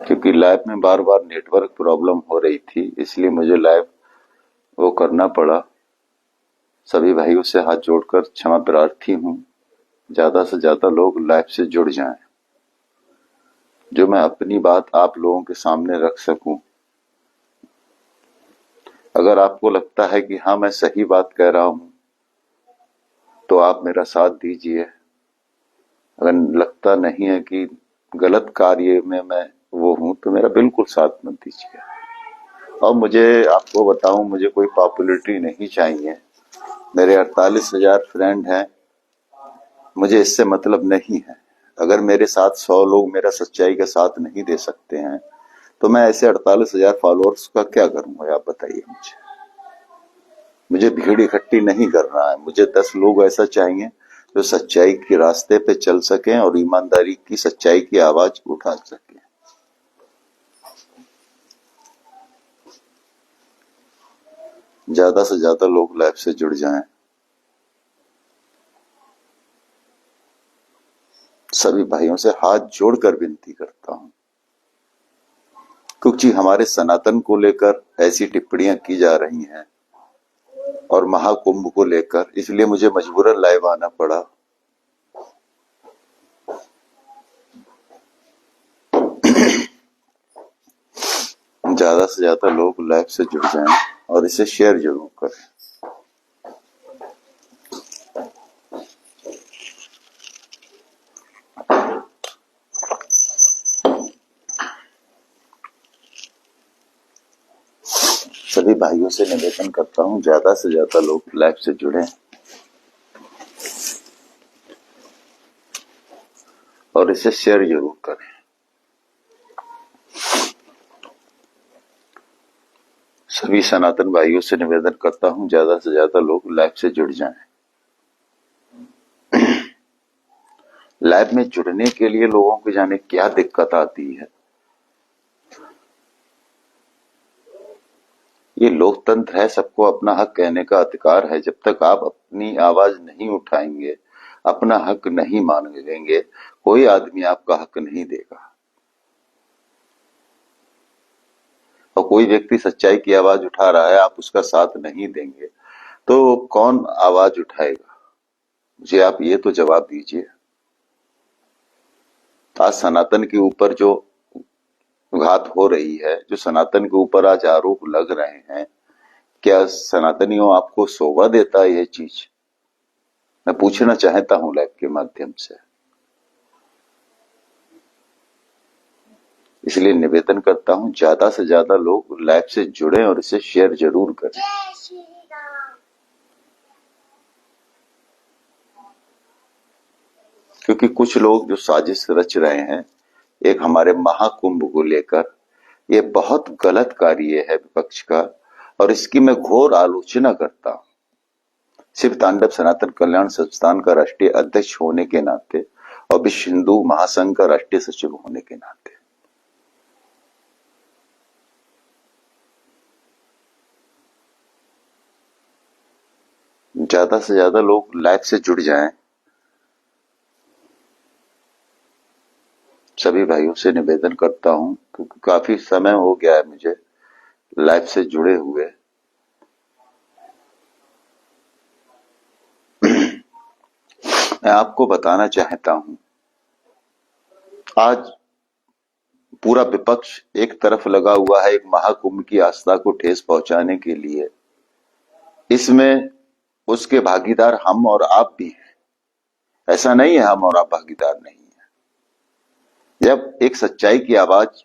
क्योंकि लाइव में बार बार network problem हो रही थी, इसलिए मुझे लाइव वो करना पड़ा। सभी भाइयों से हाथ जोड़कर क्षमा प्रार्थी हूँ। ज्यादा से ज्यादा लोग लाइव से जुड़ जाएं, जो मैं अपनी बात आप लोगों के सामने रख सकूं। अगर आपको लगता है कि हाँ मैं सही बात कह रहा हूं तो आप मेरा साथ दीजिए। अगर लगता नहीं है कि गलत कार्य में मैं वो हूं तो मेरा बिल्कुल साथ मत दीजिए। और मुझे आपको बताऊं, मुझे कोई पॉपुलैरिटी नहीं चाहिए। मेरे 48,000 फ्रेंड हैं, मुझे इससे मतलब नहीं है। अगर मेरे साथ 100 लोग मेरा सच्चाई का साथ नहीं दे सकते हैं तो मैं ऐसे 48,000 फॉलोअर्स का क्या करूंगा, आप बताइए। मुझे भीड़ इकट्ठी नहीं करना है। मुझे 10 लोग ऐसा चाहिए जो सच्चाई के रास्ते पे चल सकें और ईमानदारी की सच्चाई की आवाज उठा सकें। ज्यादा से ज्यादा लोग लाइव से जुड़ जाएं। सभी भाइयों से हाथ जोड़कर विनती करता हूं, क्योंकि हमारे सनातन को लेकर ऐसी टिप्पणियां की जा रही हैं और महाकुंभ को लेकर, इसलिए मुझे मजबूरन लाइव आना पड़ा। ज्यादा से ज्यादा लोग लाइव से जुड़ जाएं और इसे शेयर जरूर करें। सभी भाइयों से निवेदन करता हूं, ज्यादा से ज्यादा लोग लाइव से जुड़ें और इसे शेयर जरूर करें। सभी सनातन भाइयों से निवेदन करता हूं, ज्यादा से ज्यादा लोग लाइव से जुड़ जाएं। लाइव में जुड़ने के लिए लोगों को जाने क्या दिक्कत आती है। ये लोकतंत्र है, सबको अपना हक कहने का अधिकार है। जब तक आप अपनी आवाज नहीं उठाएंगे, अपना हक नहीं मांगेंगे, कोई आदमी आपका हक नहीं देगा। और कोई व्यक्ति सच्चाई की आवाज उठा रहा है, आप उसका साथ नहीं देंगे तो कौन आवाज उठाएगा? मुझे आप ये तो जवाब दीजिए। आज सनातन के ऊपर जो घात हो रही है, जो सनातन के ऊपर आज आरोप लग रहे हैं, क्या सनातनियों आपको शोभा देता है ये चीज? मैं पूछना चाहता हूं लाइव के माध्यम से। इसलिए निवेदन करता हूं, ज्यादा से ज्यादा लोग लाइव से जुड़ें और इसे शेयर जरूर करें। क्योंकि कुछ लोग जो साजिश रच रहे हैं एक हमारे महाकुंभ को लेकर, ये बहुत गलत कार्य है विपक्ष का, और इसकी मैं घोर आलोचना करता हूं। शिव तांडव सनातन कल्याण संस्थान का राष्ट्रीय अध्यक्ष होने के नाते और विश्व हिंदू महासंघ का राष्ट्रीय सचिव होने के नाते ज्यादा से ज्यादा लोग लाइव से जुड़ जाएं। सभी भाइयों से निवेदन करता हूं, क्योंकि काफी समय हो गया है मुझे लाइव से जुड़े हुए। मैं आपको बताना चाहता हूं, आज पूरा विपक्ष एक तरफ लगा हुआ है एक महाकुंभ की आस्था को ठेस पहुंचाने के लिए। इसमें उसके भागीदार हम और आप भी हैं। ऐसा नहीं है हम और आप भागीदार नहीं है। जब एक सच्चाई की आवाज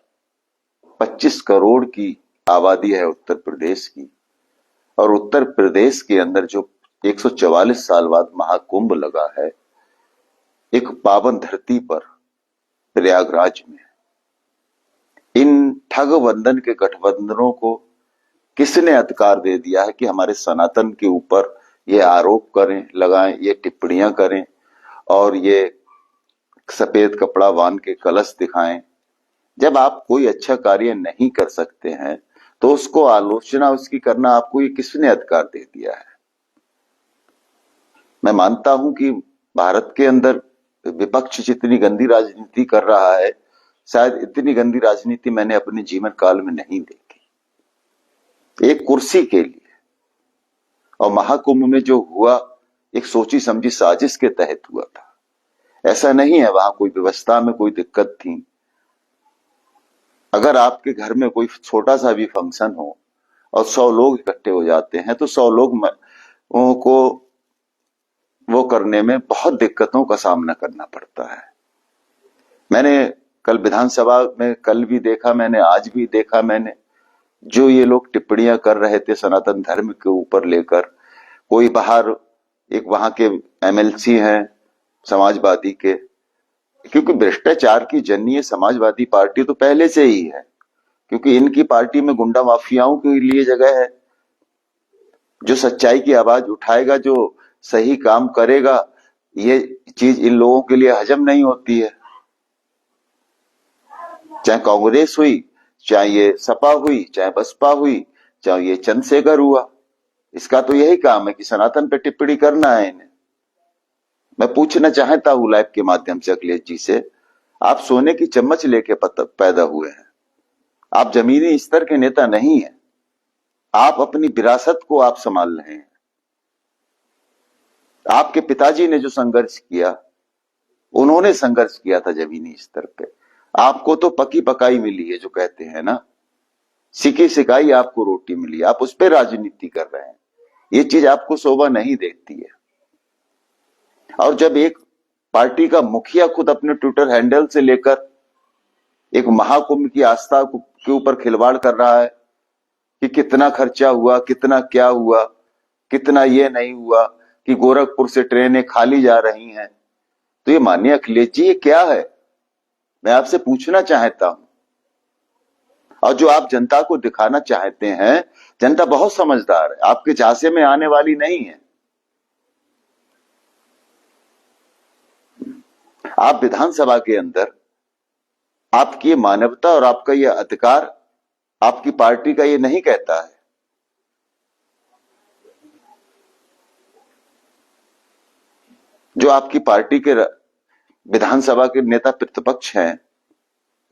25 करोड़ की आबादी है उत्तर प्रदेश की, और उत्तर प्रदेश के अंदर जो 144 साल बाद महाकुंभ लगा है एक पावन धरती पर प्रयागराज में, इन ठग बंधन के गठबंधनों को किसने अधिकार दे दिया है कि हमारे सनातन के ऊपर ये आरोप करें, लगाएं, ये टिप्पणियां करें और ये सफेद कपड़ा बांध के कलश दिखाएं? जब आप कोई अच्छा कार्य नहीं कर सकते हैं तो उसको आलोचना उसकी करना आपको ये किसने अधिकार दे दिया है? मैं मानता हूं कि भारत के अंदर विपक्ष जितनी गंदी राजनीति कर रहा है शायद इतनी गंदी राजनीति मैंने अपने जीवन काल में नहीं देखी। एक कुर्सी के लिए, और महाकुंभ में जो हुआ एक सोची समझी साजिश के तहत हुआ था। ऐसा नहीं है वहां कोई व्यवस्था में कोई दिक्कत थी। अगर आपके घर में कोई छोटा सा भी फंक्शन हो और 100 लोग इकट्ठे हो जाते हैं तो 100 लोग को वो करने में बहुत दिक्कतों का सामना करना पड़ता है। मैंने कल विधानसभा में कल भी देखा, मैंने आज भी देखा, मैंने जो ये लोग टिप्पणियां कर रहे थे सनातन धर्म के ऊपर लेकर, कोई बाहर एक वहां के एमएलसी हैं समाजवादी के, क्योंकि भ्रष्टाचार की जननी समाजवादी पार्टी तो पहले से ही है, क्योंकि इनकी पार्टी में गुंडा माफियाओं के लिए जगह है। जो सच्चाई की आवाज उठाएगा, जो सही काम करेगा, ये चीज इन लोगों के लिए हजम नहीं होती है। चाहे कांग्रेस हुई, चाहे ये सपा हुई, चाहे बसपा हुई, चाहे ये चंद्रशेखर हुआ, इसका तो यही काम है कि सनातन पे टिप्पणी करना है इन्हें। मैं पूछना चाहता हूं लाइव के माध्यम से अखिलेश जी से, आप सोने की चम्मच लेके पैदा हुए हैं, आप जमीनी स्तर के नेता नहीं हैं। आप अपनी विरासत को आप संभाल रहे हैं। आपके पिताजी ने जो संघर्ष किया, उन्होंने संघर्ष किया था जमीनी स्तर पे। आपको तो पकी पकाई मिली है, जो कहते हैं ना, सिकी सिकाई आपको रोटी मिली, आप उस पर राजनीति कर रहे हैं। ये चीज आपको शोभा नहीं देती है। और जब एक पार्टी का मुखिया खुद अपने ट्विटर हैंडल से लेकर एक महाकुंभ की आस्था के ऊपर खिलवाड़ कर रहा है कि कितना खर्चा हुआ, कितना क्या हुआ, कितना ये नहीं हुआ, कि गोरखपुर से ट्रेनें खाली जा रही हैं, तो ये माननीय अखिलेश जी ये क्या है? मैं आपसे पूछना चाहता हूं। और जो आप जनता को दिखाना चाहते हैं, जनता बहुत समझदार है, आपके झांसे में आने वाली नहीं है। आप विधानसभा के अंदर आपकी ये मानवता और आपका ये अधिकार आपकी पार्टी का ये नहीं कहता है। जो आपकी पार्टी के विधानसभा के नेता प्रतिपक्ष हैं,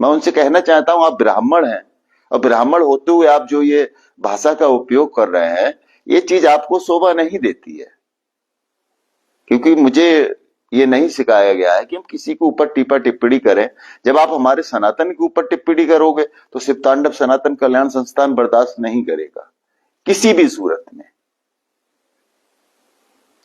मैं उनसे कहना चाहता हूं, आप ब्राह्मण हैं, और ब्राह्मण होते हुए आप जो ये भाषा का उपयोग कर रहे हैं, ये चीज आपको शोभा नहीं देती है। क्योंकि मुझे ये नहीं सिखाया गया है कि हम किसी के ऊपर टीपा टिप्पणी करें। जब आप हमारे सनातन के ऊपर टिप्पणी करोगे तो शिव तांडव सनातन कल्याण संस्थान बर्दाश्त नहीं करेगा किसी भी सूरत में।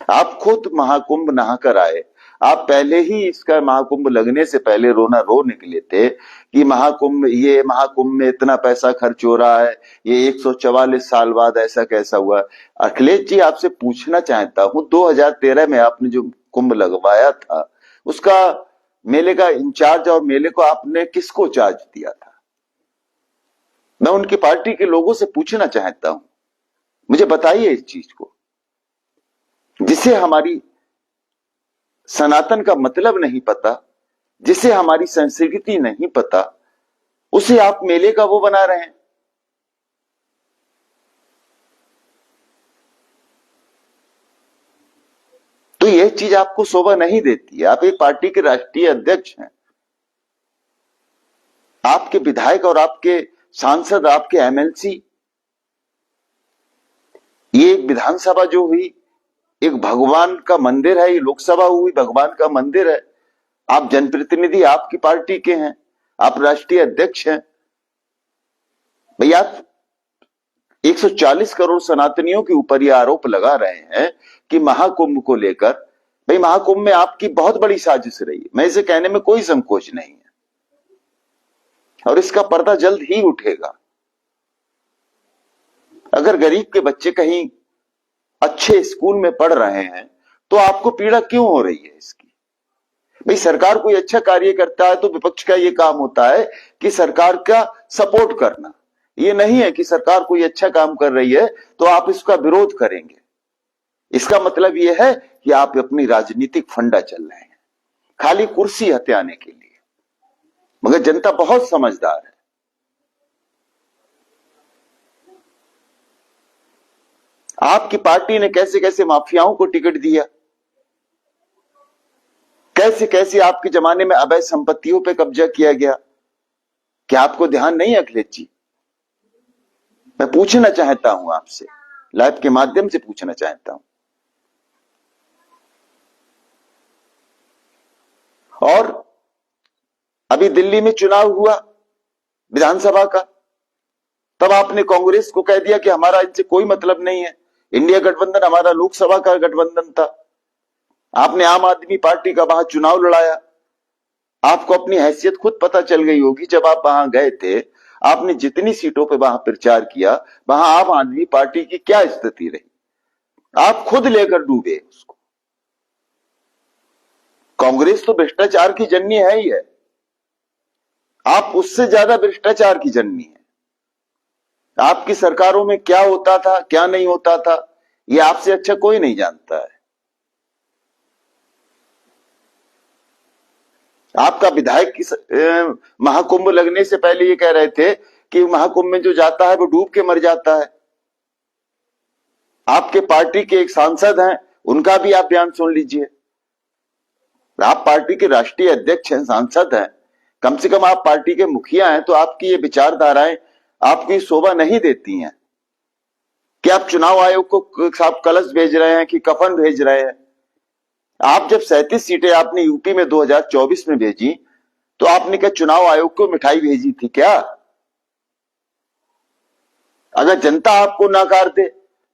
आप खुद महाकुंभ नहाकर आए, आप पहले ही इसका महाकुंभ लगने से पहले रोना रो निकले थे कि महाकुंभ में इतना पैसा खर्च हो रहा है, ये 144 साल बाद ऐसा कैसा हुआ। अखिलेश जी आपसे पूछना चाहता हूं, 2013 में आपने जो कुंभ लगवाया था, उसका मेले का इंचार्ज और मेले को आपने किसको चार्ज दिया था? मैं उनकी पार्टी के लोगों से पूछना चाहता हूं, मुझे बताइए इस चीज को। जिसे हमारी सनातन का मतलब नहीं पता, जिसे हमारी संस्कृति नहीं पता, उसे आप मेले का वो बना रहे हैं। तो यह चीज आपको शोभा नहीं देती है। आप एक पार्टी के राष्ट्रीय अध्यक्ष हैं, आपके विधायक और आपके सांसद, आपके एमएलसी, ये एक विधानसभा जो हुई एक भगवान का मंदिर है, ये लोकसभा हुई भगवान का मंदिर है। आप जनप्रतिनिधि आपकी पार्टी के हैं, आप राष्ट्रीय अध्यक्ष हैं। भैया 140 करोड़ सनातनियों के ऊपर ये आरोप लगा रहे हैं कि महाकुंभ को लेकर, भाई महाकुंभ में आपकी बहुत बड़ी साजिश रही है, मैं इसे कहने में कोई संकोच नहीं है, और इसका पर्दा जल्द ही उठेगा। अगर गरीब के बच्चे कहीं अच्छे स्कूल में पढ़ रहे हैं तो आपको पीड़ा क्यों हो रही है इसकी? भाई सरकार कोई अच्छा कार्य करता है तो विपक्ष का ये काम होता है कि सरकार का सपोर्ट करना। ये नहीं है कि सरकार कोई अच्छा काम कर रही है तो आप इसका विरोध करेंगे। इसका मतलब यह है कि आप अपनी राजनीतिक फंडा चल रहे हैं खाली कुर्सी हथियाने के लिए। मगर जनता बहुत समझदार है। आपकी पार्टी ने कैसे कैसे माफियाओं को टिकट दिया, कैसे कैसे आपके जमाने में अवैध संपत्तियों पे कब्जा किया गया, क्या आपको ध्यान नहीं है अखिलेश जी? मैं पूछना चाहता हूं आपसे, लाइव के माध्यम से पूछना चाहता हूं। और अभी दिल्ली में चुनाव हुआ विधानसभा का, तब आपने कांग्रेस को कह दिया कि हमारा इनसे कोई मतलब नहीं है, इंडिया गठबंधन हमारा लोकसभा का गठबंधन था। आपने आम आदमी पार्टी का वहां चुनाव लड़ाया। आपको अपनी हैसियत खुद पता चल गई होगी, जब आप वहां गए थे, आपने जितनी सीटों पे वहां प्रचार किया, वहां आम आदमी पार्टी की क्या स्थिति रही, आप खुद लेकर डूबे उसको। कांग्रेस तो भ्रष्टाचार की जननी है ही है, आप उससे ज्यादा भ्रष्टाचार की जननी है। आपकी सरकारों में क्या होता था, क्या नहीं होता था, ये आपसे अच्छा कोई नहीं जानता है। आपका विधायक महाकुंभ लगने से पहले ये कह रहे थे कि महाकुंभ में जो जाता है वो डूब के मर जाता है। आपके पार्टी के एक सांसद हैं, उनका भी आप बयान सुन लीजिए। आप पार्टी के राष्ट्रीय अध्यक्ष हैं, सांसद हैं, कम से कम आप पार्टी के मुखिया हैं, तो आपकी ये विचारधाराएं आपकी शोभा नहीं देती हैं कि आप चुनाव आयोग को आप कलश भेज रहे हैं कि कफन भेज रहे हैं। आप जब 37 सीटें आपने यूपी में 2024 में भेजी, तो आपने क्या चुनाव आयोग को मिठाई भेजी थी क्या? अगर जनता आपको नकार दे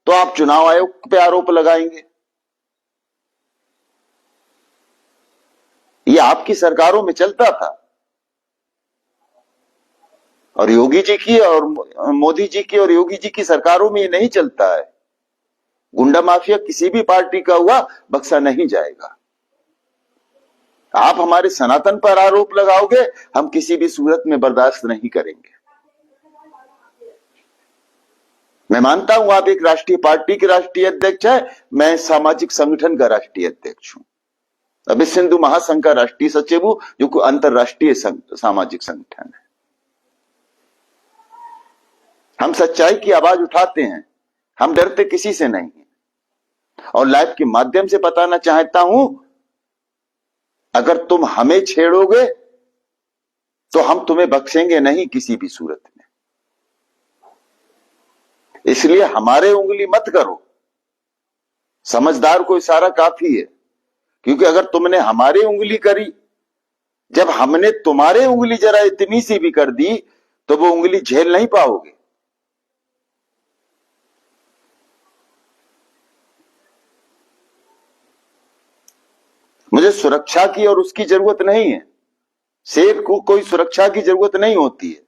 तो आप चुनाव आयोग पे आरोप लगाएंगे। ये आपकी सरकारों में चलता था, और योगी जी की और मोदी जी की और योगी जी की सरकारों में ये नहीं चलता है। गुंडा माफिया किसी भी पार्टी का हुआ बख्शा नहीं जाएगा। आप हमारे सनातन पर आरोप लगाओगे, हम किसी भी सूरत में बर्दाश्त नहीं करेंगे। मैं मानता हूं आप एक राष्ट्रीय पार्टी के राष्ट्रीय अध्यक्ष है, मैं सामाजिक संगठन का राष्ट्रीय अध्यक्ष हूं, अभी सिंधु महासंघ का राष्ट्रीय सचिव हूं, जो कोई अंतरराष्ट्रीय सामाजिक संगठन है। हम सच्चाई की आवाज उठाते हैं, हम डरते किसी से नहीं है। और लाइव के माध्यम से बताना चाहता हूं, अगर तुम हमें छेड़ोगे तो हम तुम्हें बख्शेंगे नहीं किसी भी सूरत में। इसलिए हमारे उंगली मत करो, समझदार को इशारा काफी है। क्योंकि अगर तुमने हमारे उंगली करी, जब हमने तुम्हारे उंगली जरा इतनी सी भी कर दी, तो वो उंगली झेल नहीं पाओगे। मुझे सुरक्षा की और उसकी जरूरत नहीं है, शेर को कोई सुरक्षा की जरूरत नहीं होती है।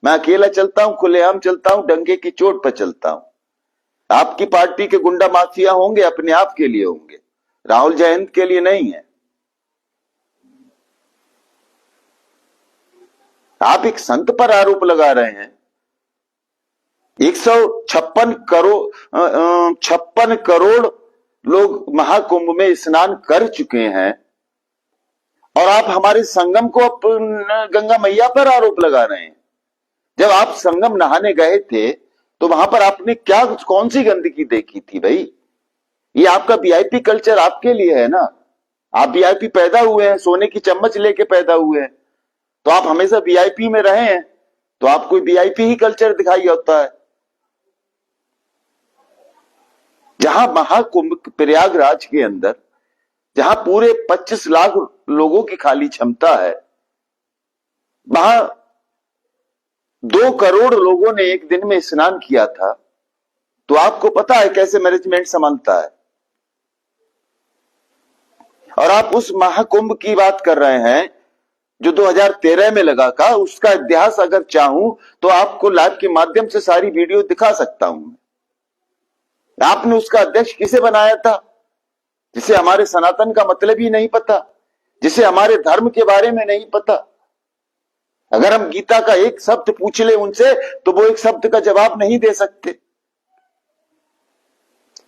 मैं अकेला चलता हूं, खुलेआम चलता हूं, डंके की चोट पर चलता हूं। आपकी पार्टी के गुंडा माफिया होंगे, अपने आप के लिए होंगे, राहुल जयंत के लिए नहीं है। आप एक संत पर आरोप लगा रहे हैं। 56 करोड़ लोग महाकुंभ में स्नान कर चुके हैं, और आप हमारे संगम को गंगा मैया पर आरोप लगा रहे हैं। जब आप संगम नहाने गए थे तो वहां पर आपने क्या कौन सी गंदगी देखी थी भाई? ये आपका वीआईपी कल्चर आपके लिए है ना। आप वीआईपी पैदा हुए हैं, सोने की चम्मच लेके पैदा हुए हैं, तो आप हमेशा वीआईपी में रहे हैं, तो आपको वीआईपी ही कल्चर दिखाई होता है। जहां महाकुंभ प्रयागराज के अंदर, जहां पूरे 25 लाख लोगों की खाली क्षमता है, वहां 2 करोड़ लोगों ने एक दिन में स्नान किया था, तो आपको पता है कैसे मैनेजमेंट संभालता है। और आप उस महाकुंभ की बात कर रहे हैं जो 2013 में लगा था। उसका इतिहास अगर चाहूं तो आपको लाइव के माध्यम से सारी वीडियो दिखा सकता हूं। आपने उसका अध्यक्ष किसे बनाया था? जिसे हमारे सनातन का मतलब ही नहीं पता, जिसे हमारे धर्म के बारे में नहीं पता। अगर हम गीता का एक शब्द पूछ ले उनसे, तो वो एक शब्द का जवाब नहीं दे सकते।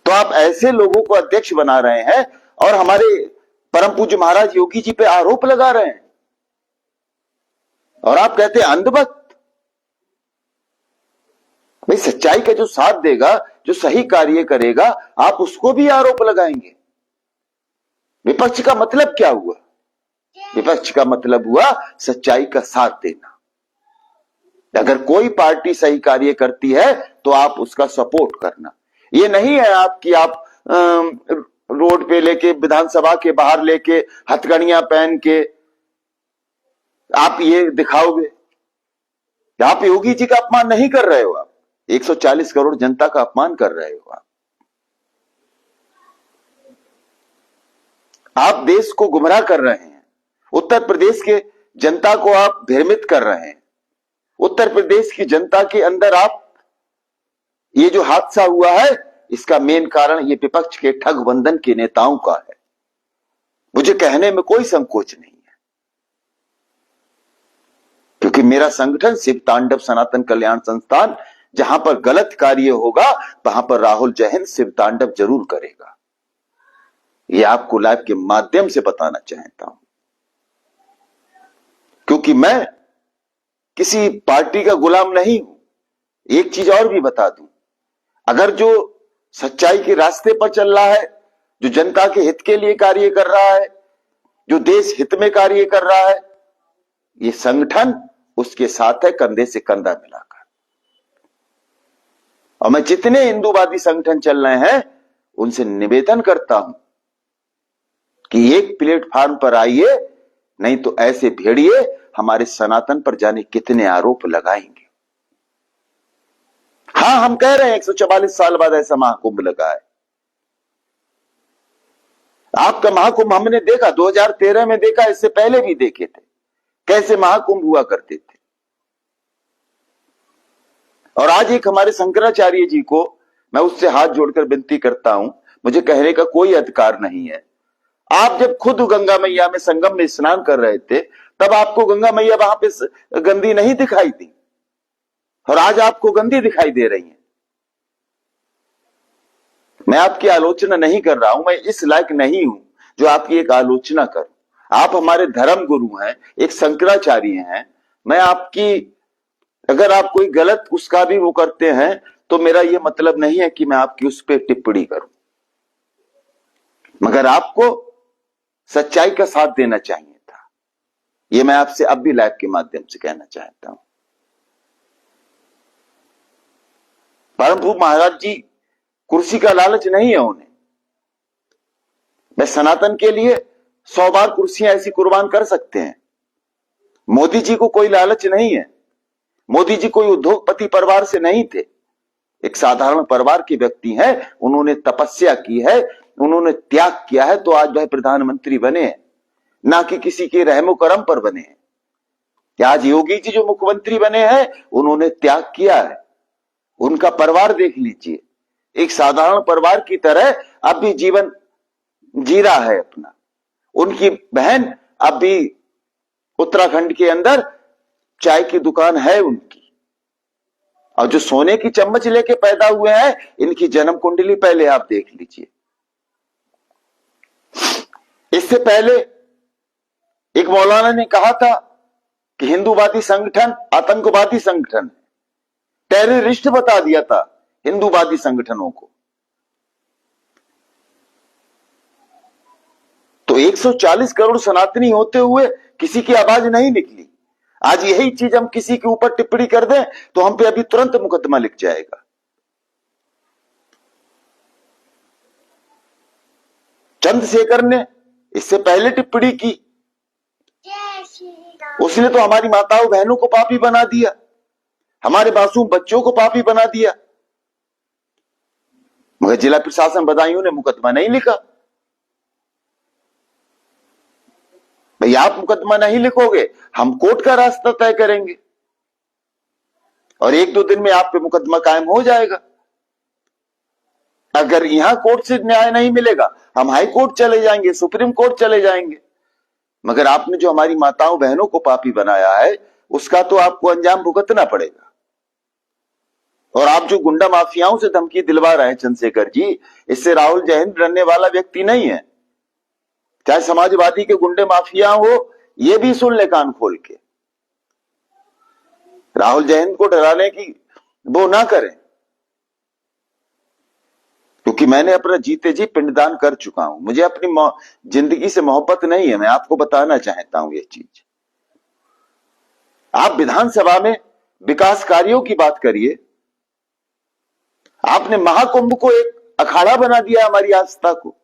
तो आप ऐसे लोगों को अध्यक्ष बना रहे हैं और हमारे परम पूज्य महाराज योगी जी पे आरोप लगा रहे हैं, और आप कहते हैं अंधभक्त। भाई सच्चाई का जो साथ देगा, जो सही कार्य करेगा, आप उसको भी आरोप लगाएंगे। विपक्ष का मतलब क्या हुआ? विपक्ष का मतलब हुआ सच्चाई का साथ देना। अगर कोई पार्टी सही कार्य करती है तो आप उसका सपोर्ट करना। ये नहीं है आपकी आप रोड पे लेके, विधानसभा के बाहर लेके, हथकड़ियां पहन के आप ये दिखाओगे। आप योगी जी का अपमान नहीं कर रहे हो, आप 140 करोड़ जनता का अपमान कर रहे हो। आप देश को गुमराह कर रहे हैं। उत्तर प्रदेश के जनता को आप भ्रमित कर रहे हैं। उत्तर प्रदेश की जनता के अंदर आप, ये जो हादसा हुआ है इसका मेन कारण ये विपक्ष के ठगबंधन के नेताओं का है। मुझे कहने में कोई संकोच नहीं है, क्योंकि मेरा संगठन शिव तांडव सनातन कल्याण संस्थान, जहां पर गलत कार्य होगा वहां पर राहुल जय हिंद शिव तांडव जरूर करेगा। ये आपको लाइव के माध्यम से बताना चाहता हूं, क्योंकि मैं किसी पार्टी का गुलाम नहीं हूं। एक चीज और भी बता दूं, अगर जो सच्चाई के रास्ते पर चल रहा है, जो जनता के हित के लिए कार्य कर रहा है, जो देश हित में कार्य कर रहा है, ये संगठन उसके साथ है, कंधे से कंधा मिलाकर। और मैं जितने हिंदूवादी संगठन चल रहे हैं उनसे निवेदन करता हूं कि एक प्लेटफॉर्म पर आइए, नहीं तो ऐसे भेड़िए हमारे सनातन पर जाने कितने आरोप लगाएंगे। हां, हम कह रहे हैं 144 साल बाद ऐसा महाकुंभ लगा है। आपका महाकुंभ हमने देखा, 2013 में देखा, इससे पहले भी देखे थे कैसे महाकुंभ हुआ करते थे। और आज एक हमारे शंकराचार्य जी को मैं उससे हाथ जोड़कर विनती करता हूं, मुझे कहने का कोई अधिकार नहीं है। आप जब खुद गंगा मैया में संगम में स्नान कर रहे थे तब आपको गंगा मैया वहां पे गंदी नहीं दिखाई दी, और आज आपको गंदी दिखाई दे रही है। मैं आपकी आलोचना नहीं कर रहा हूं, मैं इस लायक नहीं हूं जो आपकी एक आलोचना करूं। आप हमारे धर्म गुरु हैं, एक शंकराचार्य हैं। मैं आपकी, अगर आप कोई गलत उसका भी वो करते हैं तो मेरा ये मतलब नहीं है कि मैं आपकी उस पर टिप्पणी करूं, मगर आपको सच्चाई का साथ देना चाहिए था। ये मैं आपसे अब भी लाइव के माध्यम से कहना चाहता हूं। परम पूज्य महाराज जी कुर्सी का लालच नहीं है उन्हें। मैं सनातन के लिए 100 बार कुर्सियां ऐसी कुर्बान कर सकते हैं। मोदी जी को कोई लालच नहीं है। मोदी जी कोई उद्योगपति परिवार से नहीं थे, एक साधारण परिवार के व्यक्ति हैं। उन्होंने तपस्या की है, उन्होंने त्याग किया है, तो आज वह प्रधानमंत्री बने हैं, ना कि किसी के रहमो करम पर बने हैं। आज योगी जी जो मुख्यमंत्री बने हैं उन्होंने त्याग किया है। उनका परिवार देख लीजिए, एक साधारण परिवार की तरह अब भी जीवन जी रहा है अपना। उनकी बहन अब भी उत्तराखंड के अंदर चाय की दुकान है उनकी, और जो सोने की चम्मच लेके पैदा हुए हैं इनकी जन्म कुंडली पहले आप देख लीजिए। इससे पहले एक मौलाना ने कहा था कि हिंदूवादी संगठन आतंकवादी संगठन, टेररिस्ट बता दिया था हिंदूवादी संगठनों को। तो 140 करोड़ सनातनी होते हुए किसी की आवाज नहीं निकली। आज यही चीज हम किसी के ऊपर टिप्पणी कर दें तो हम पे अभी तुरंत मुकदमा लिख जाएगा। चंद्रशेखर ने इससे पहले टिप्पणी की, उसने तो हमारी माताओं बहनों को पापी बना दिया, हमारे मासूम बच्चों को पापी बना दिया, मगर जिला प्रशासन बदायूं ने मुकदमा नहीं लिखा। भाई आप मुकदमा नहीं लिखोगे, हम कोर्ट का रास्ता तय करेंगे और 1-2 दिन में आप पे मुकदमा कायम हो जाएगा। अगर यहां कोर्ट से न्याय नहीं मिलेगा हम हाई कोर्ट चले जाएंगे, सुप्रीम कोर्ट चले जाएंगे। मगर आपने जो हमारी माताओं बहनों को पापी बनाया है उसका तो आपको अंजाम भुगतना पड़ेगा। और आप जो गुंडा माफियाओं से धमकी दिलवा रहे हैं चंद्रशेखर जी, इससे राहुल जय हिंद डरने वाला व्यक्ति नहीं है। चाहे समाजवादी के गुंडे माफिया हो, ये भी सुन ले कान खोल के। राहुल जय हिंद को डराने की वो ना करें, क्योंकि मैंने अपना जीते जी पिंडदान कर चुका हूं। मुझे अपनी जिंदगी से मोहब्बत नहीं है, मैं आपको बताना चाहता हूं ये चीज। आप विधानसभा में विकास कार्यों की बात करिए। आपने महाकुंभ को एक अखाड़ा बना दिया हमारी आस्था को।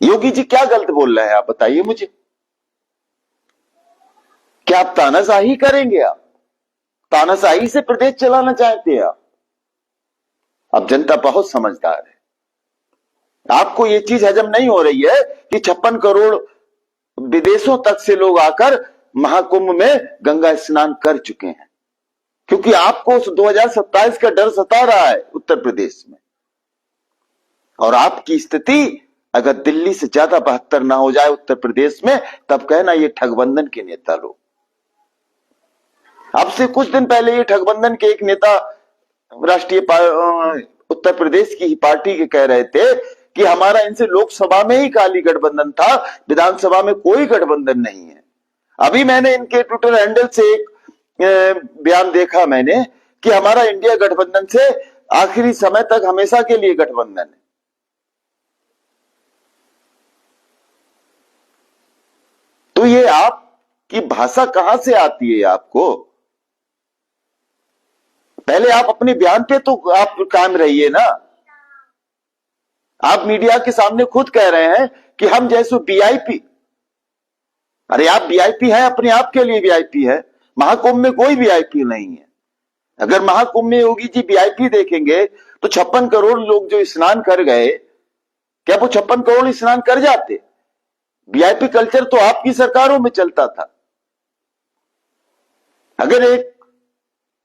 योगी जी क्या गलत बोल रहे हैं, आप बताइए मुझे। क्या आप तानाशाही करेंगे? आप तानाशाही से प्रदेश चलाना चाहते हैं आप? अब जनता बहुत समझदार है। आपको ये चीज हजम नहीं हो रही है कि 56 करोड़ विदेशों तक से लोग आकर महाकुंभ में गंगा स्नान कर चुके हैं, क्योंकि आपको 2027 का डर सता रहा है उत्तर प्रदेश में। और आपकी स्थिति अगर दिल्ली से ज्यादा बेहतर ना हो जाए उत्तर प्रदेश में, तब कहना ये ठगबंधन के नेता लोग। अब से कुछ दिन पहले ये ठगबंधन के एक नेता राष्ट्रीय उत्तर प्रदेश की ही पार्टी के कह रहे थे कि हमारा इनसे लोकसभा में ही काली गठबंधन था, विधानसभा में कोई गठबंधन नहीं है। अभी मैंने इनके ट्विटर हैंडल से एक बयान देखा मैंने कि हमारा इंडिया गठबंधन से आखिरी समय तक हमेशा के लिए गठबंधन है। तो ये आपकी भाषा कहां से आती है आपको? पहले आप अपने बयान पे तो आप कायम रहिए ना। आप मीडिया के सामने खुद कह रहे हैं कि हम जैसे वीआईपी। अरे आप वीआईपी हैं, अपने आप के लिए वीआईपी है। महाकुंभ में कोई वीआईपी नहीं है। अगर महाकुंभ में योगी जी वीआईपी देखेंगे तो 56 करोड़ लोग जो स्नान कर गए, क्या वो 56 करोड़ स्नान कर जाते? वीआईपी कल्चर तो आपकी सरकारों में चलता था। अगर एक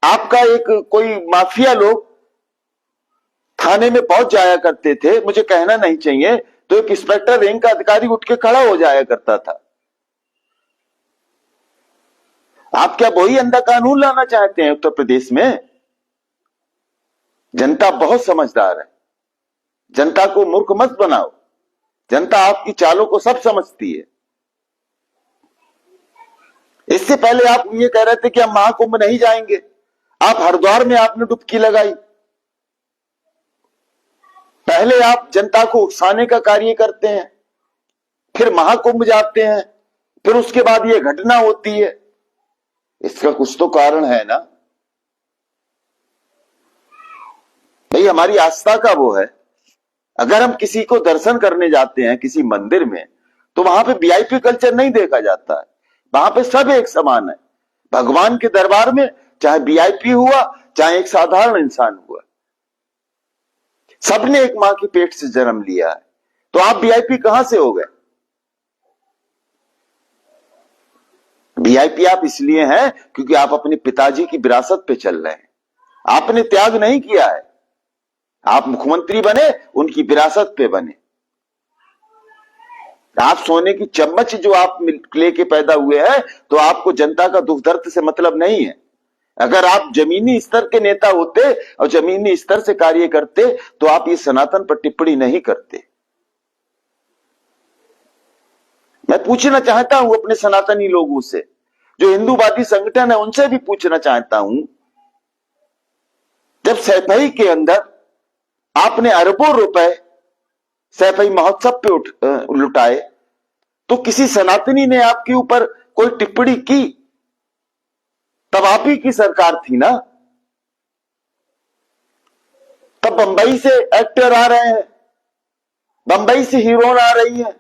आपका एक कोई माफिया लोग थाने में पहुंच जाया करते थे, मुझे कहना नहीं चाहिए, तो एक इंस्पेक्टर रैंक का अधिकारी उठ के खड़ा हो जाया करता था। आप क्या वही अंधा कानून लाना चाहते हैं उत्तर प्रदेश में? जनता बहुत समझदार है। जनता को मूर्ख मत बनाओ। जनता आपकी चालों को सब समझती है। इससे पहले आप ये कह रहे थे कि हम महाकुंभ नहीं जाएंगे। आप हरिद्वार में आपने डुबकी लगाई। पहले आप जनता को उकसाने का कार्य करते हैं, फिर महाकुंभ जाते हैं, फिर उसके बाद ये घटना होती है। इसका कुछ तो कारण है ना भाई। हमारी आस्था का वो है। अगर हम किसी को दर्शन करने जाते हैं किसी मंदिर में, तो वहां पे वीआईपी कल्चर नहीं देखा जाता है। वहां पे सब एक समान है। भगवान के दरबार में चाहे वीआईपी हुआ चाहे एक साधारण इंसान हुआ, सबने एक मां की पेट से जन्म लिया है। तो आप वीआईपी कहां से हो गए? वीआईपी आप इसलिए हैं क्योंकि आप अपने पिताजी की विरासत पे चल रहे हैं। आपने त्याग नहीं किया है। आप मुख्यमंत्री बने, उनकी विरासत पे बने। आप सोने की चम्मच जो आप लेके पैदा हुए हैं, तो आपको जनता का दुख दर्द से मतलब नहीं है। अगर आप जमीनी स्तर के नेता होते और जमीनी स्तर से कार्य करते, तो आप ये सनातन पर टिप्पणी नहीं करते। मैं पूछना चाहता हूं अपने सनातनी लोगों से, जो हिंदूवादी संगठन है, उनसे भी पूछना चाहता हूं, जब सैफई के अंदर आपने अरबों रुपए सैफई महोत्सव पे लुटाए, तो किसी सनातनी ने आपके ऊपर कोई टिप्पणी की? तब आप ही की सरकार थी ना। तब बंबई से एक्टर आ रहे हैं, बंबई से हीरोइन आ रही है।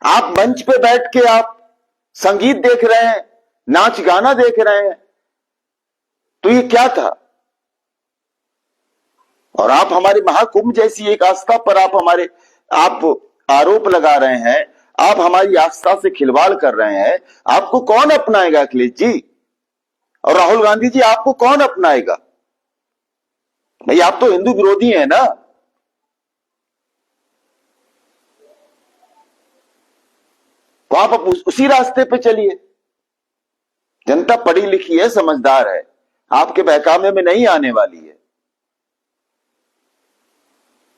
आप मंच पे बैठ के आप संगीत देख रहे हैं, नाच गाना देख रहे हैं। तो ये क्या था? और आप हमारे महाकुंभ जैसी एक आस्था पर आप आरोप लगा रहे हैं। आप हमारी आस्था से खिलवाड़ कर रहे हैं। आपको कौन अपनाएगा अखिलेश जी और राहुल गांधी जी? आपको कौन अपनाएगा भाई? आप तो हिंदू विरोधी हैं ना। तो आप उसी रास्ते पे चलिए। जनता पढ़ी लिखी है, समझदार है, आपके बहकावे में नहीं आने वाली है।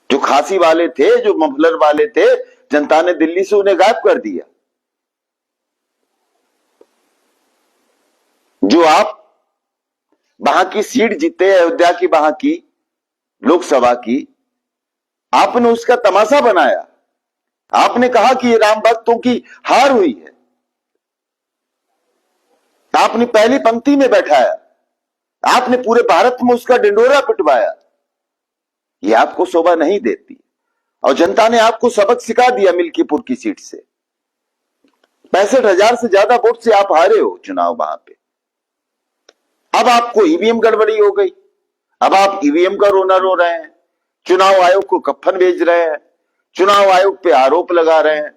जो खांसी वाले थे, जो मफलर वाले थे, जनता ने दिल्ली से उन्हें गायब कर दिया। जो आप वहां की सीट जीते, अयोध्या की वहां की लोकसभा की, आपने उसका तमाशा बनाया। आपने कहा कि ये राम भक्तों की हार हुई है। आपने पहली पंक्ति में बैठाया, आपने पूरे भारत में उसका डिंडोरा पिटवाया। यह आपको शोभा नहीं देती और जनता ने आपको सबक सिखा दिया मिल्कीपुर की सीट से। 65,000 से ज्यादा वोट से आप हारे हो चुनाव वहां पे। अब आपको ईवीएम गड़बड़ी हो गई, अब आप ईवीएम का रोना रो रहे हैं, चुनाव आयोग को कफन भेज रहे हैं, चुनाव आयोग पे आरोप लगा रहे हैं।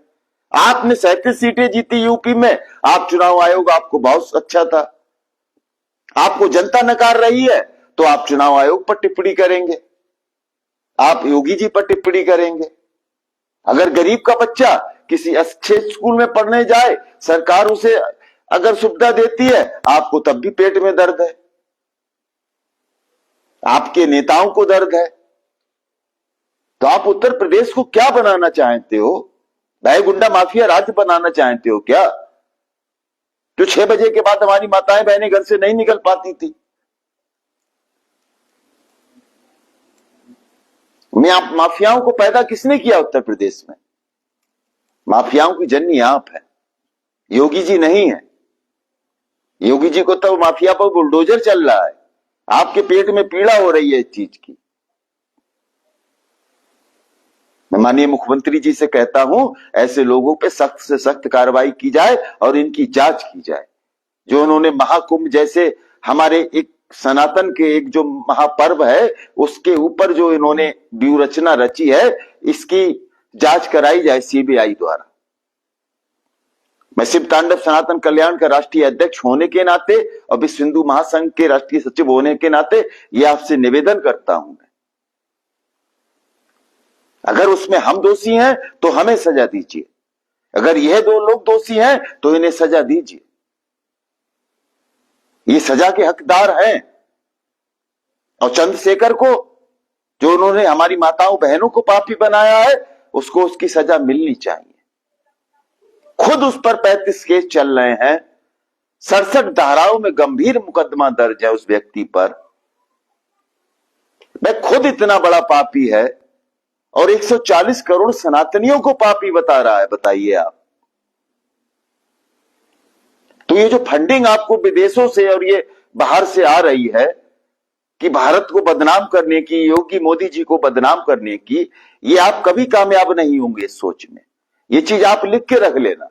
आपने 37 सीटें जीती यूपी में, आप चुनाव आयोग आपको बहुत अच्छा था, आपको जनता नकार रही है तो आप चुनाव आयोग पर टिप्पणी करेंगे, आप योगी जी पर टिप्पणी करेंगे। अगर गरीब का बच्चा किसी अच्छे स्कूल में पढ़ने जाए, सरकार उसे अगर सुविधा देती है, आपको तब भी पेट में दर्द है, आपके नेताओं को दर्द है। तो आप उत्तर प्रदेश को क्या बनाना चाहते हो? भाई गुंडा माफिया राज्य बनाना चाहते हो क्या? जो 6 बजे के बाद हमारी माताएं बहनें घर से नहीं निकल पाती थी। माफियाओं को पैदा किसने किया उत्तर प्रदेश में? माफियाओं की जननी आप है, योगी जी नहीं है। योगी जी को तो माफिया पर बुलडोजर चल रहा है, आपके पेट में पीड़ा हो रही है इस चीज की। मैं माननीय मुख्यमंत्री जी से कहता हूं, ऐसे लोगों पे सख्त से सख्त कार्रवाई की जाए और इनकी जांच की जाए। जो उन्होंने महाकुंभ जैसे हमारे एक सनातन के एक जो महापर्व है, उसके ऊपर जो इन्होंने व्यूह रची है, इसकी जांच कराई जाए सीबीआई द्वारा। मैं शिव तांडव सनातन कल्याण का राष्ट्रीय अध्यक्ष होने के नाते और विश्व हिंदू महासंघ के राष्ट्रीय सचिव होने के नाते यह आपसे निवेदन करता हूं। अगर उसमें हम दोषी हैं तो हमें सजा दीजिए, अगर यह 2 लोग दोषी हैं तो इन्हें सजा दीजिए। ये सजा के हकदार हैं। और चंद्रशेखर को, जो उन्होंने हमारी माताओं बहनों को पापी बनाया है, उसको उसकी सजा मिलनी चाहिए। खुद उस पर 35 केस चल रहे हैं, 67 धाराओं में गंभीर मुकदमा दर्ज है उस व्यक्ति पर। वह खुद इतना बड़ा पापी है और 140 करोड़ सनातनियों को पापी बता रहा है। बताइए आप। तो ये जो फंडिंग आपको विदेशों से और ये बाहर से आ रही है कि भारत को बदनाम करने की, योगी मोदी जी को बदनाम करने की, ये आप कभी कामयाब नहीं होंगे इस सोच में। ये चीज आप लिख के रख लेना।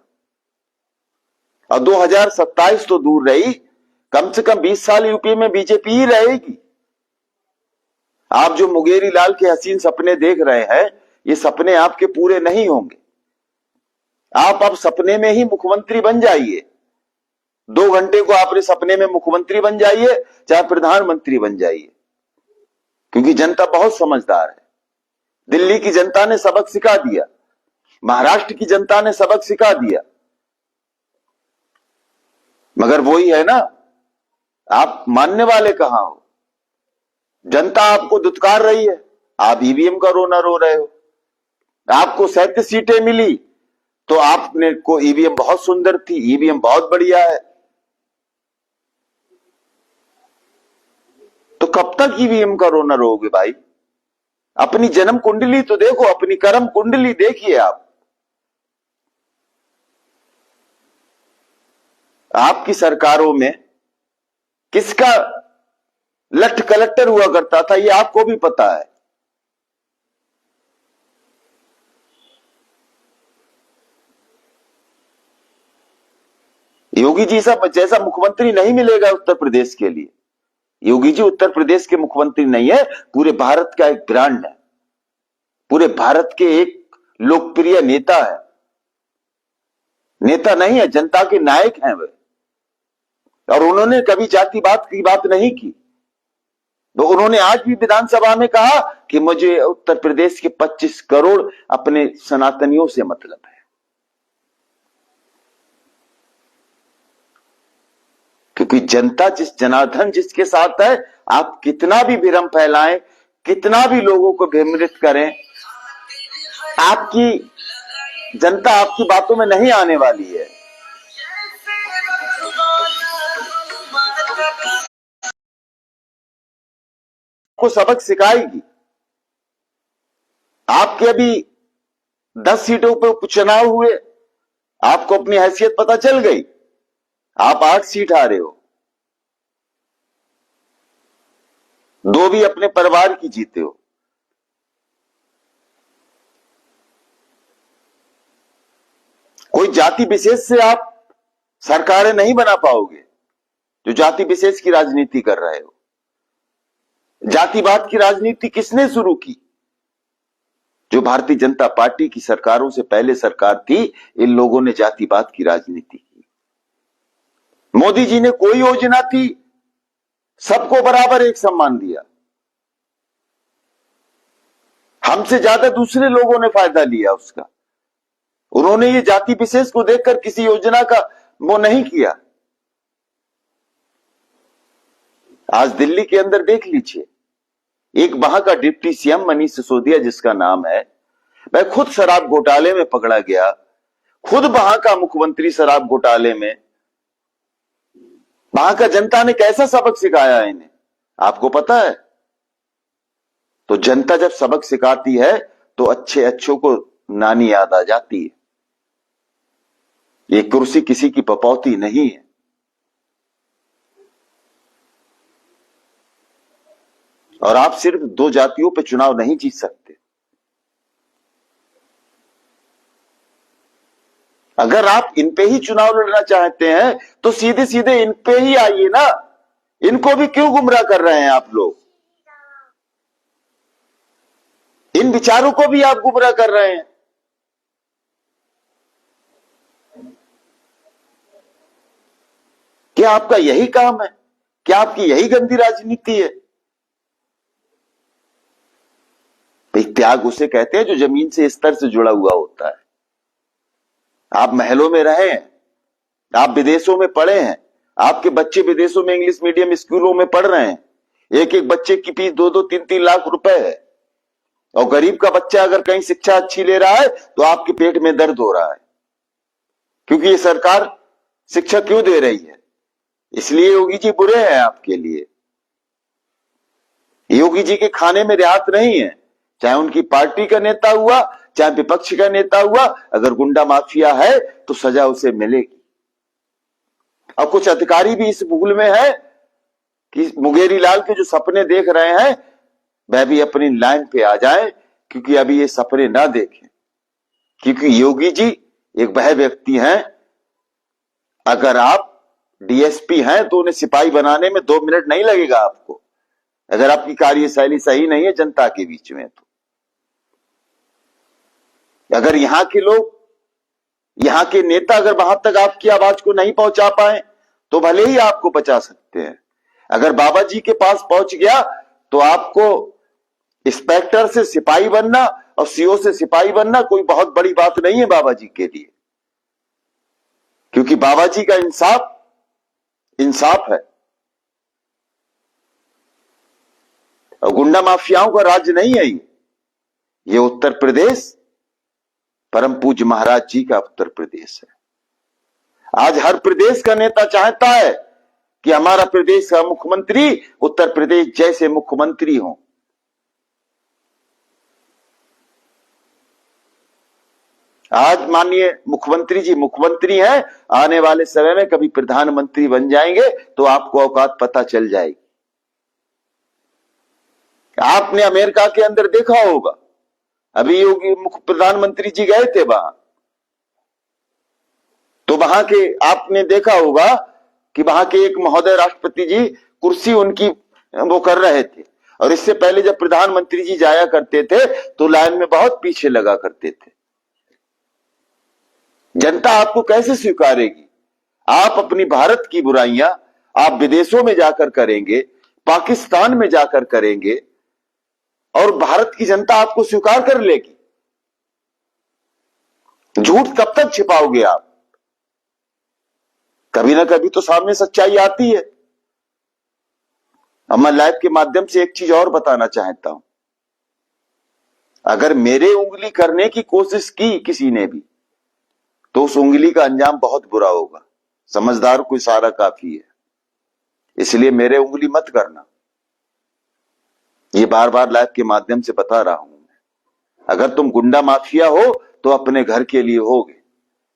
और 2027 तो दूर रही, कम से कम 20 साल यूपी में बीजेपी ही रहेगी। आप जो मुंगेरी लाल के हसीन सपने देख रहे हैं, ये सपने आपके पूरे नहीं होंगे। आप अब सपने में ही मुख्यमंत्री बन जाइए। 2 घंटे को आपने सपने में मुख्यमंत्री बन जाइए, चाहे प्रधानमंत्री बन जाइए, क्योंकि जनता बहुत समझदार है। दिल्ली की जनता ने सबक सिखा दिया, महाराष्ट्र की जनता ने सबक सिखा दिया। मगर वही है ना, आप मानने वाले कहां हो? जनता आपको दुत्कार रही है, आप ईवीएम का रोना रो रहे हो। आपको 37 सीटें मिली तो आपने को ईवीएम बहुत सुंदर थी, ईवीएम बहुत बढ़िया है। तो कब तक ईवीएम का रोना रोगे भाई? अपनी जन्म कुंडली तो देखो, अपनी कर्म कुंडली देखिए आप। आपकी सरकारों में किसका लठ कलेक्टर हुआ करता था, ये आपको भी पता है। योगी जी जैसा मुख्यमंत्री नहीं मिलेगा उत्तर प्रदेश के लिए। योगी जी उत्तर प्रदेश के मुख्यमंत्री नहीं है, पूरे भारत का एक ब्रांड है, पूरे भारत के एक लोकप्रिय नेता है। नेता नहीं है, जनता के नायक हैं वे। और उन्होंने कभी जातिवाद की बात नहीं की। तो उन्होंने आज भी विधानसभा में कहा कि मुझे उत्तर प्रदेश के 25 करोड़ अपने सनातनियों से मतलब है। क्योंकि जनता जनार्दन जिसके साथ है, आप कितना भी भ्रम फैलाएं, कितना भी लोगों को भ्रमित करें, आपकी जनता आपकी बातों में नहीं आने वाली है। को सबक सिखाएगी। आपके अभी 10 सीटों पर उपचुनाव हुए, आपको अपनी हैसियत पता चल गई। आप 8 सीट हारे हो, 2 भी अपने परिवार की जीते हो। कोई जाति विशेष से आप सरकारें नहीं बना पाओगे जो जाति विशेष की राजनीति कर रहे हो। जातिवाद की राजनीति किसने शुरू की? जो भारतीय जनता पार्टी की सरकारों से पहले सरकार थी, इन लोगों ने जातिवाद की राजनीति की। मोदी जी ने कोई योजना थी, सबको बराबर एक सम्मान दिया। हमसे ज्यादा दूसरे लोगों ने फायदा लिया उसका। उन्होंने ये जाति विशेष को देखकर किसी योजना का वो नहीं किया। आज दिल्ली के अंदर देख लीजिए, एक वहां का डिप्टी सीएम मनीष सिसोदिया जिसका नाम है, वह खुद शराब घोटाले में पकड़ा गया, खुद वहां का मुख्यमंत्री शराब घोटाले में। वहां का जनता ने कैसा सबक सिखाया इन्हें, आपको पता है? तो जनता जब सबक सिखाती है तो अच्छे अच्छों को नानी याद आ जाती है। ये कुर्सी किसी की पपौती नहीं है। और आप सिर्फ 2 जातियों पे चुनाव नहीं जीत सकते। अगर आप इन पे ही चुनाव लड़ना चाहते हैं तो सीधे सीधे इन पे ही आइए ना। इनको भी क्यों गुमराह कर रहे हैं आप लोग? इन विचारों को भी आप गुमराह कर रहे हैं। क्या आपका यही काम है? क्या आपकी यही गंदी राजनीति है? त्याग उसे कहते हैं जो जमीन से स्तर से जुड़ा हुआ होता है। आप महलों में रहे हैं, आप विदेशों में पढ़े हैं, आपके बच्चे विदेशों में इंग्लिश मीडियम स्कूलों में पढ़ रहे हैं, एक एक बच्चे की फीस 2-2, 3-3 लाख रुपए है। और गरीब का बच्चा अगर कहीं शिक्षा अच्छी ले रहा है तो आपके पेट में दर्द हो रहा है, क्योंकि ये सरकार शिक्षा क्यों दे रही है? इसलिए योगी जी बुरे हैं आपके लिए। योगी जी के खाने में रियायत नहीं है, चाहे उनकी पार्टी का नेता हुआ, चाहे विपक्ष का नेता हुआ। अगर गुंडा माफिया है तो सजा उसे मिलेगी। और कुछ अधिकारी भी इस भूल में है कि मुंगेरी लाल के जो सपने देख रहे हैं वह भी अपनी लाइन पे आ जाएं, क्योंकि अभी ये सपने ना देखें। क्योंकि योगी जी एक वह व्यक्ति हैं, अगर आप डीएसपी हैं तो उन्हें सिपाही बनाने में 2 मिनट नहीं लगेगा आपको, अगर आपकी कार्यशैली सही नहीं है जनता के बीच में। तो अगर यहां के लोग, यहां के नेता अगर वहां तक आपकी आवाज को नहीं पहुंचा पाए तो भले ही आपको बचा सकते हैं। अगर बाबा जी के पास पहुंच गया तो आपको इंस्पेक्टर से सिपाही बनना और सीओ से सिपाही बनना कोई बहुत बड़ी बात नहीं है बाबा जी के लिए, क्योंकि बाबा जी का इंसाफ है। और गुंडा माफियाओं का राज्य नहीं है ये उत्तर प्रदेश परम पूज्य महाराज जी का उत्तर प्रदेश है। आज हर प्रदेश का नेता चाहता है कि हमारा प्रदेश का मुख्यमंत्री उत्तर प्रदेश जैसे मुख्यमंत्री हो। आज माननीय मुख्यमंत्री जी मुख्यमंत्री हैं, आने वाले समय में कभी प्रधानमंत्री बन जाएंगे तो आपको औकात पता चल जाएगी। आपने अमेरिका के अंदर देखा होगा, अभी योगी प्रधानमंत्री जी गए थे वहां, तो वहां के आपने देखा होगा कि वहां के एक महोदय राष्ट्रपति जी कुर्सी उनकी वो कर रहे थे। और इससे पहले जब प्रधानमंत्री जी जाया करते थे तो लाइन में बहुत पीछे लगा करते थे। जनता आपको कैसे स्वीकारेगी? आप अपनी भारत की बुराइयां आप विदेशों में जाकर करेंगे, पाकिस्तान में जाकर करेंगे, और भारत की जनता आपको स्वीकार कर लेगी। झूठ कब तक छिपाओगे आप? कभी ना कभी तो सामने सच्चाई आती है। अब मैं लाइव के माध्यम से एक चीज और बताना चाहता हूं। अगर मेरे उंगली करने की कोशिश की किसी ने भी तो उस उंगली का अंजाम बहुत बुरा होगा। समझदार को इशारा काफी है, इसलिए मेरे उंगली मत करना। ये बार बार लाइव के माध्यम से बता रहा हूं। अगर तुम गुंडा माफिया हो तो अपने घर के लिए होगे,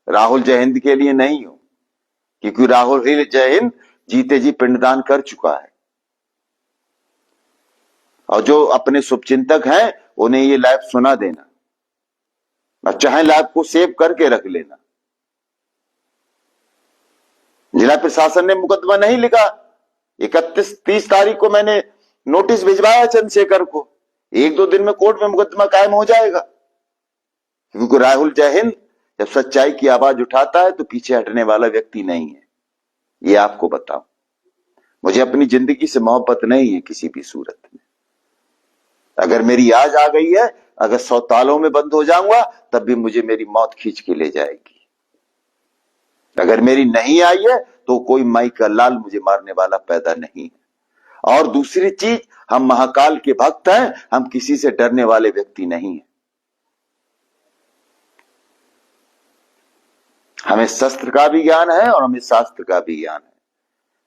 राहुल जय हिंद के लिए नहीं हो। क्योंकि राहुल ही जय हिंद जीते जी पिंडदान कर चुका है। और जो अपने शुभचिंतक हैं उन्हें ये लाइव सुना देना, और चाहे लाइव को सेव करके रख लेना। जिला प्रशासन ने मुकदमा नहीं लिखा। 31-30 तारीख को मैंने नोटिस भिजवाया चंद्रशेखर को, 1-2 दिन में कोर्ट में मुकदमा कायम हो जाएगा। क्योंकि राहुल जय हिंद जब सच्चाई की आवाज उठाता है तो पीछे हटने वाला व्यक्ति नहीं है, ये आपको बताऊं। मुझे अपनी जिंदगी से मोहब्बत नहीं है किसी भी सूरत में। अगर मेरी आज आ गई है, अगर 100 तालों में बंद हो जाऊंगा तब भी मुझे मेरी मौत खींच के ले जाएगी। अगर मेरी नहीं आई है तो कोई माई का लाल मुझे मारने वाला पैदा नहीं है। और दूसरी चीज, हम महाकाल के भक्त हैं, हम किसी से डरने वाले व्यक्ति नहीं हैं। हमें शस्त्र का भी ज्ञान है और हमें शास्त्र का भी ज्ञान है।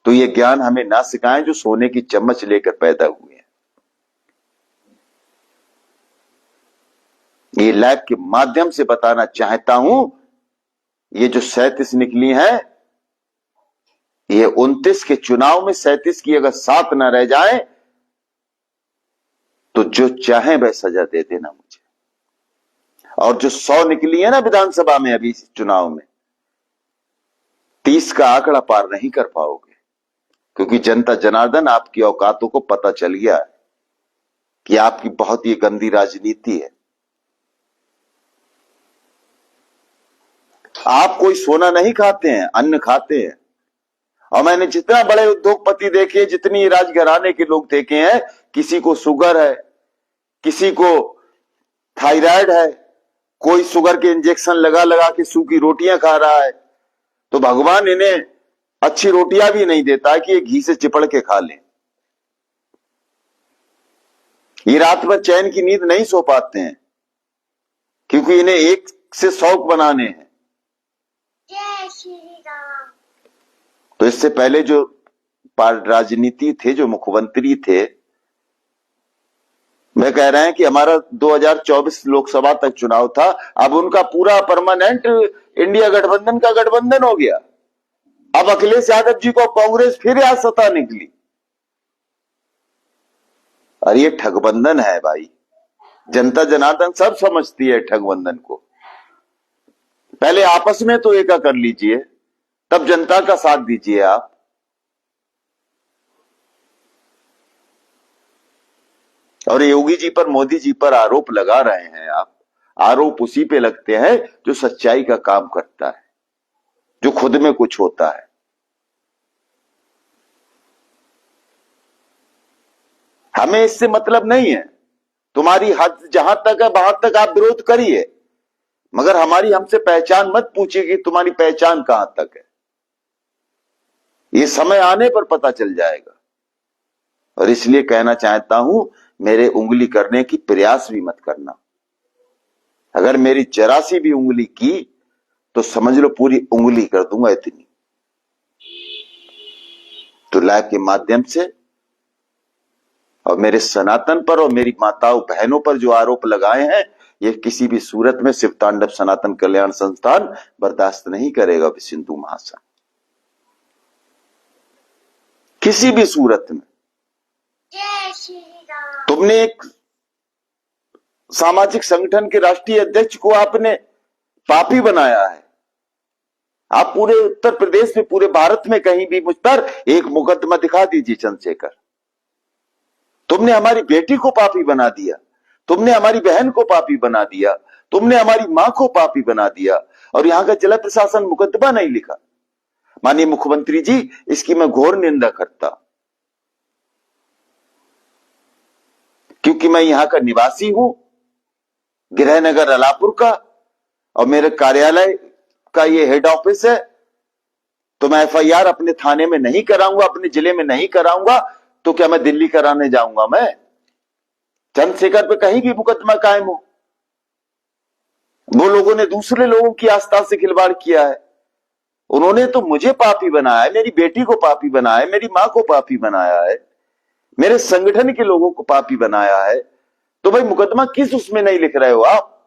तो ये ज्ञान हमें ना सिखाएं जो सोने की चम्मच लेकर पैदा हुए हैं। ये लाइव के माध्यम से बताना चाहता हूं, ये जो 37 निकली है, ये 29 के चुनाव में 37 की अगर 7 न रह जाए तो जो चाहे वह सजा दे देना मुझे। और जो 100 निकली है ना विधानसभा में अभी इस चुनाव में, 30 का आंकड़ा पार नहीं कर पाओगे। क्योंकि जनता जनार्दन आपकी औकातों को पता चल गया है कि आपकी बहुत ही गंदी राजनीति है। आप कोई सोना नहीं खाते हैं, अन्न खाते हैं। और मैंने जितना बड़े उद्योगपति देखे, जितनी राजघराने के लोग देखे हैं, किसी को शुगर है, किसी को थायराइड है, कोई शुगर के इंजेक्शन लगा लगा के सूखी रोटियां खा रहा है, तो भगवान इन्हें अच्छी रोटियां भी नहीं देता कि ये घी से चिपड़ के खा लें। ये रात भर चैन की नींद नहीं सो पाते हैं, क्योंकि इन्हें एक से शौक बनाने हैं। तो इससे पहले जो राजनीति थे, जो मुख्यमंत्री थे, मैं कह रहे हैं कि हमारा 2024 लोकसभा तक चुनाव था, अब उनका पूरा परमानेंट इंडिया गठबंधन का गठबंधन हो गया। अब अखिलेश यादव जी को कांग्रेस फिर यहाँ सत्ता निकली। और ये ठगबंधन है भाई, जनता जनार्दन सब समझती है ठगबंधन को। पहले आपस में तो एका कर लीजिए, तब जनता का साथ दीजिए आप। और योगी जी पर, मोदी जी पर आरोप लगा रहे हैं आप। आरोप उसी पे लगते हैं जो सच्चाई का काम करता है, जो खुद में कुछ होता है। हमें इससे मतलब नहीं है। तुम्हारी हद जहां तक है वहां तक आप विरोध करिए, मगर हमारी हमसे पहचान मत पूछिए कि तुम्हारी पहचान कहां तक है। ये समय आने पर पता चल जाएगा। और इसलिए कहना चाहता हूं, मेरे उंगली करने की प्रयास भी मत करना। अगर मेरी जरा सी भी उंगली की तो समझ लो पूरी उंगली कर दूंगा इतनी। तो लाइव के माध्यम से और मेरे सनातन पर और मेरी माताओं बहनों पर जो आरोप लगाए हैं, ये किसी भी सूरत में शिव तांडव सनातन कल्याण संस्थान बर्दाश्त नहीं करेगा। सिंधु महासंघ किसी भी सूरत में। तुमने एक सामाजिक संगठन के राष्ट्रीय अध्यक्ष को आपने पापी बनाया है। आप पूरे उत्तर प्रदेश में, पूरे भारत में कहीं भी मुझ पर एक मुकदमा दिखा दीजिए चंद्रशेखर। तुमने हमारी बेटी को पापी बना दिया, तुमने हमारी बहन को पापी बना दिया, तुमने हमारी मां को पापी बना दिया, और यहां का जिला प्रशासन मुकदमा नहीं लिखा। माननीय मुख्यमंत्री जी, इसकी मैं घोर निंदा करता, क्योंकि मैं यहां का निवासी हूं, गृहनगर अलापुर का, और मेरे कार्यालय का ये हेड ऑफिस है। तो मैं एफआईआर अपने थाने में नहीं कराऊंगा, अपने जिले में नहीं कराऊंगा, तो क्या मैं दिल्ली कराने जाऊंगा? मैं चंद्रशेखर पे कहीं भी मुकदमा कायम हो। वो लोगों ने दूसरे लोगों की आस्था से खिलवाड़ किया है। उन्होंने तो मुझे पापी बनाया है, मेरी बेटी को पापी बनाया है, मेरी मां को पापी बनाया है, मेरे संगठन के लोगों को पापी बनाया है। तो भाई मुकदमा किस उसमें नहीं लिख रहे हो आप?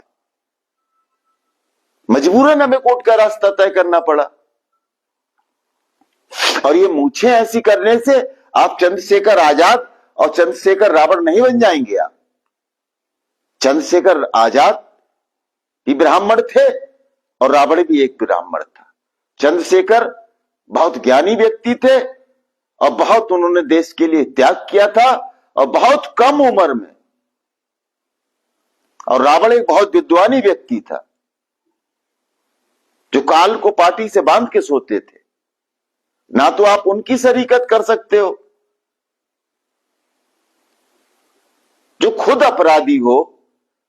मजबूरन हमें कोर्ट का रास्ता तय करना पड़ा। और ये मूछें ऐसी करने से आप चंद्रशेखर आजाद और चंद्रशेखर रावण नहीं बन जाएंगे। आप चंद्रशेखर आजाद भी ब्राह्मण थे और रावण भी एक ब्राह्मण था। चंद्रशेखर बहुत ज्ञानी व्यक्ति थे और बहुत उन्होंने देश के लिए त्याग किया था और बहुत कम उम्र में। और रावण एक बहुत विद्वानी व्यक्ति था जो काल को पाटी से बांध के सोते थे। ना तो आप उनकी शरीकत कर सकते हो, जो खुद अपराधी हो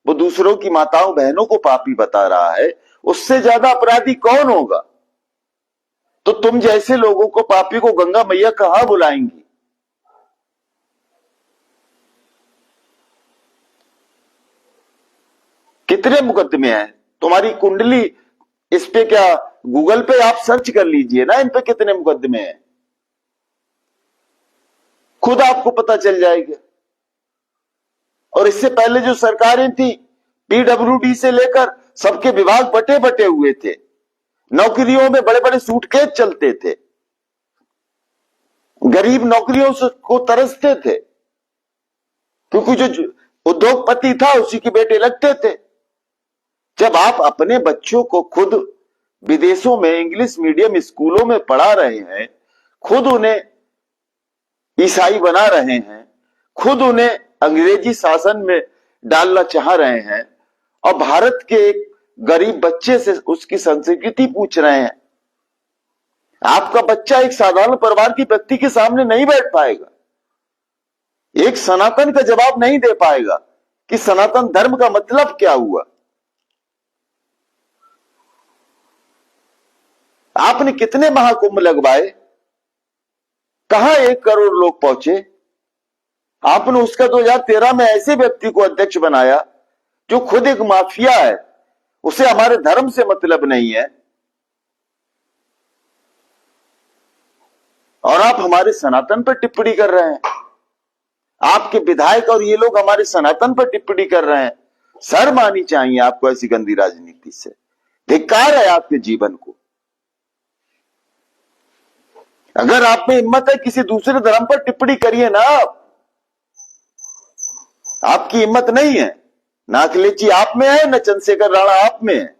वो दूसरों की माताओं बहनों को पापी बता रहा है, उससे ज्यादा अपराधी कौन होगा? तो तुम जैसे लोगों को, पापी को, गंगा मैया कहां बुलाएंगी? कितने मुकदमे हैं तुम्हारी कुंडली, इस पे क्या गूगल पे आप सर्च कर लीजिए ना, इन पे कितने मुकदमे हैं, खुद आपको पता चल जाएगा। और इससे पहले जो सरकारें थी, पीडब्ल्यूडी से लेकर सबके विभाग बटे बटे हुए थे, नौकरियों में बड़े बड़े सूटकेस चलते थे, गरीब नौकरियों को तरसते थे, क्योंकि जो उद्योगपति था उसी के बेटे लगते थे। जब आप अपने बच्चों को खुद विदेशों में इंग्लिश मीडियम स्कूलों में पढ़ा रहे हैं, खुद उन्हें ईसाई बना रहे हैं, खुद उन्हें अंग्रेजी शासन में डालना चाह रहे हैं और भारत के एक गरीब बच्चे से उसकी संस्कृति पूछ रहे हैं, आपका बच्चा एक साधारण परिवार की व्यक्ति के सामने नहीं बैठ पाएगा, एक सनातन का जवाब नहीं दे पाएगा कि सनातन धर्म का मतलब क्या हुआ। आपने कितने महाकुंभ लगवाए, कहां 1 करोड़ लोग पहुंचे? आपने उसका 2013 में ऐसे व्यक्ति को अध्यक्ष बनाया जो खुद एक माफिया है, उसे हमारे धर्म से मतलब नहीं है, और आप हमारे सनातन पर टिप्पणी कर रहे हैं। आपके विधायक और ये लोग हमारे सनातन पर टिप्पणी कर रहे हैं। शर्म आनी चाहिए आपको ऐसी गंदी राजनीति से। धिक्कार है आपके जीवन को। अगर आप में हिम्मत है किसी दूसरे धर्म पर टिप्पणी करिए ना, आपकी हिम्मत नहीं है। ना अखिलेश आप में है, न चंद्रशेखर राणा आप में है।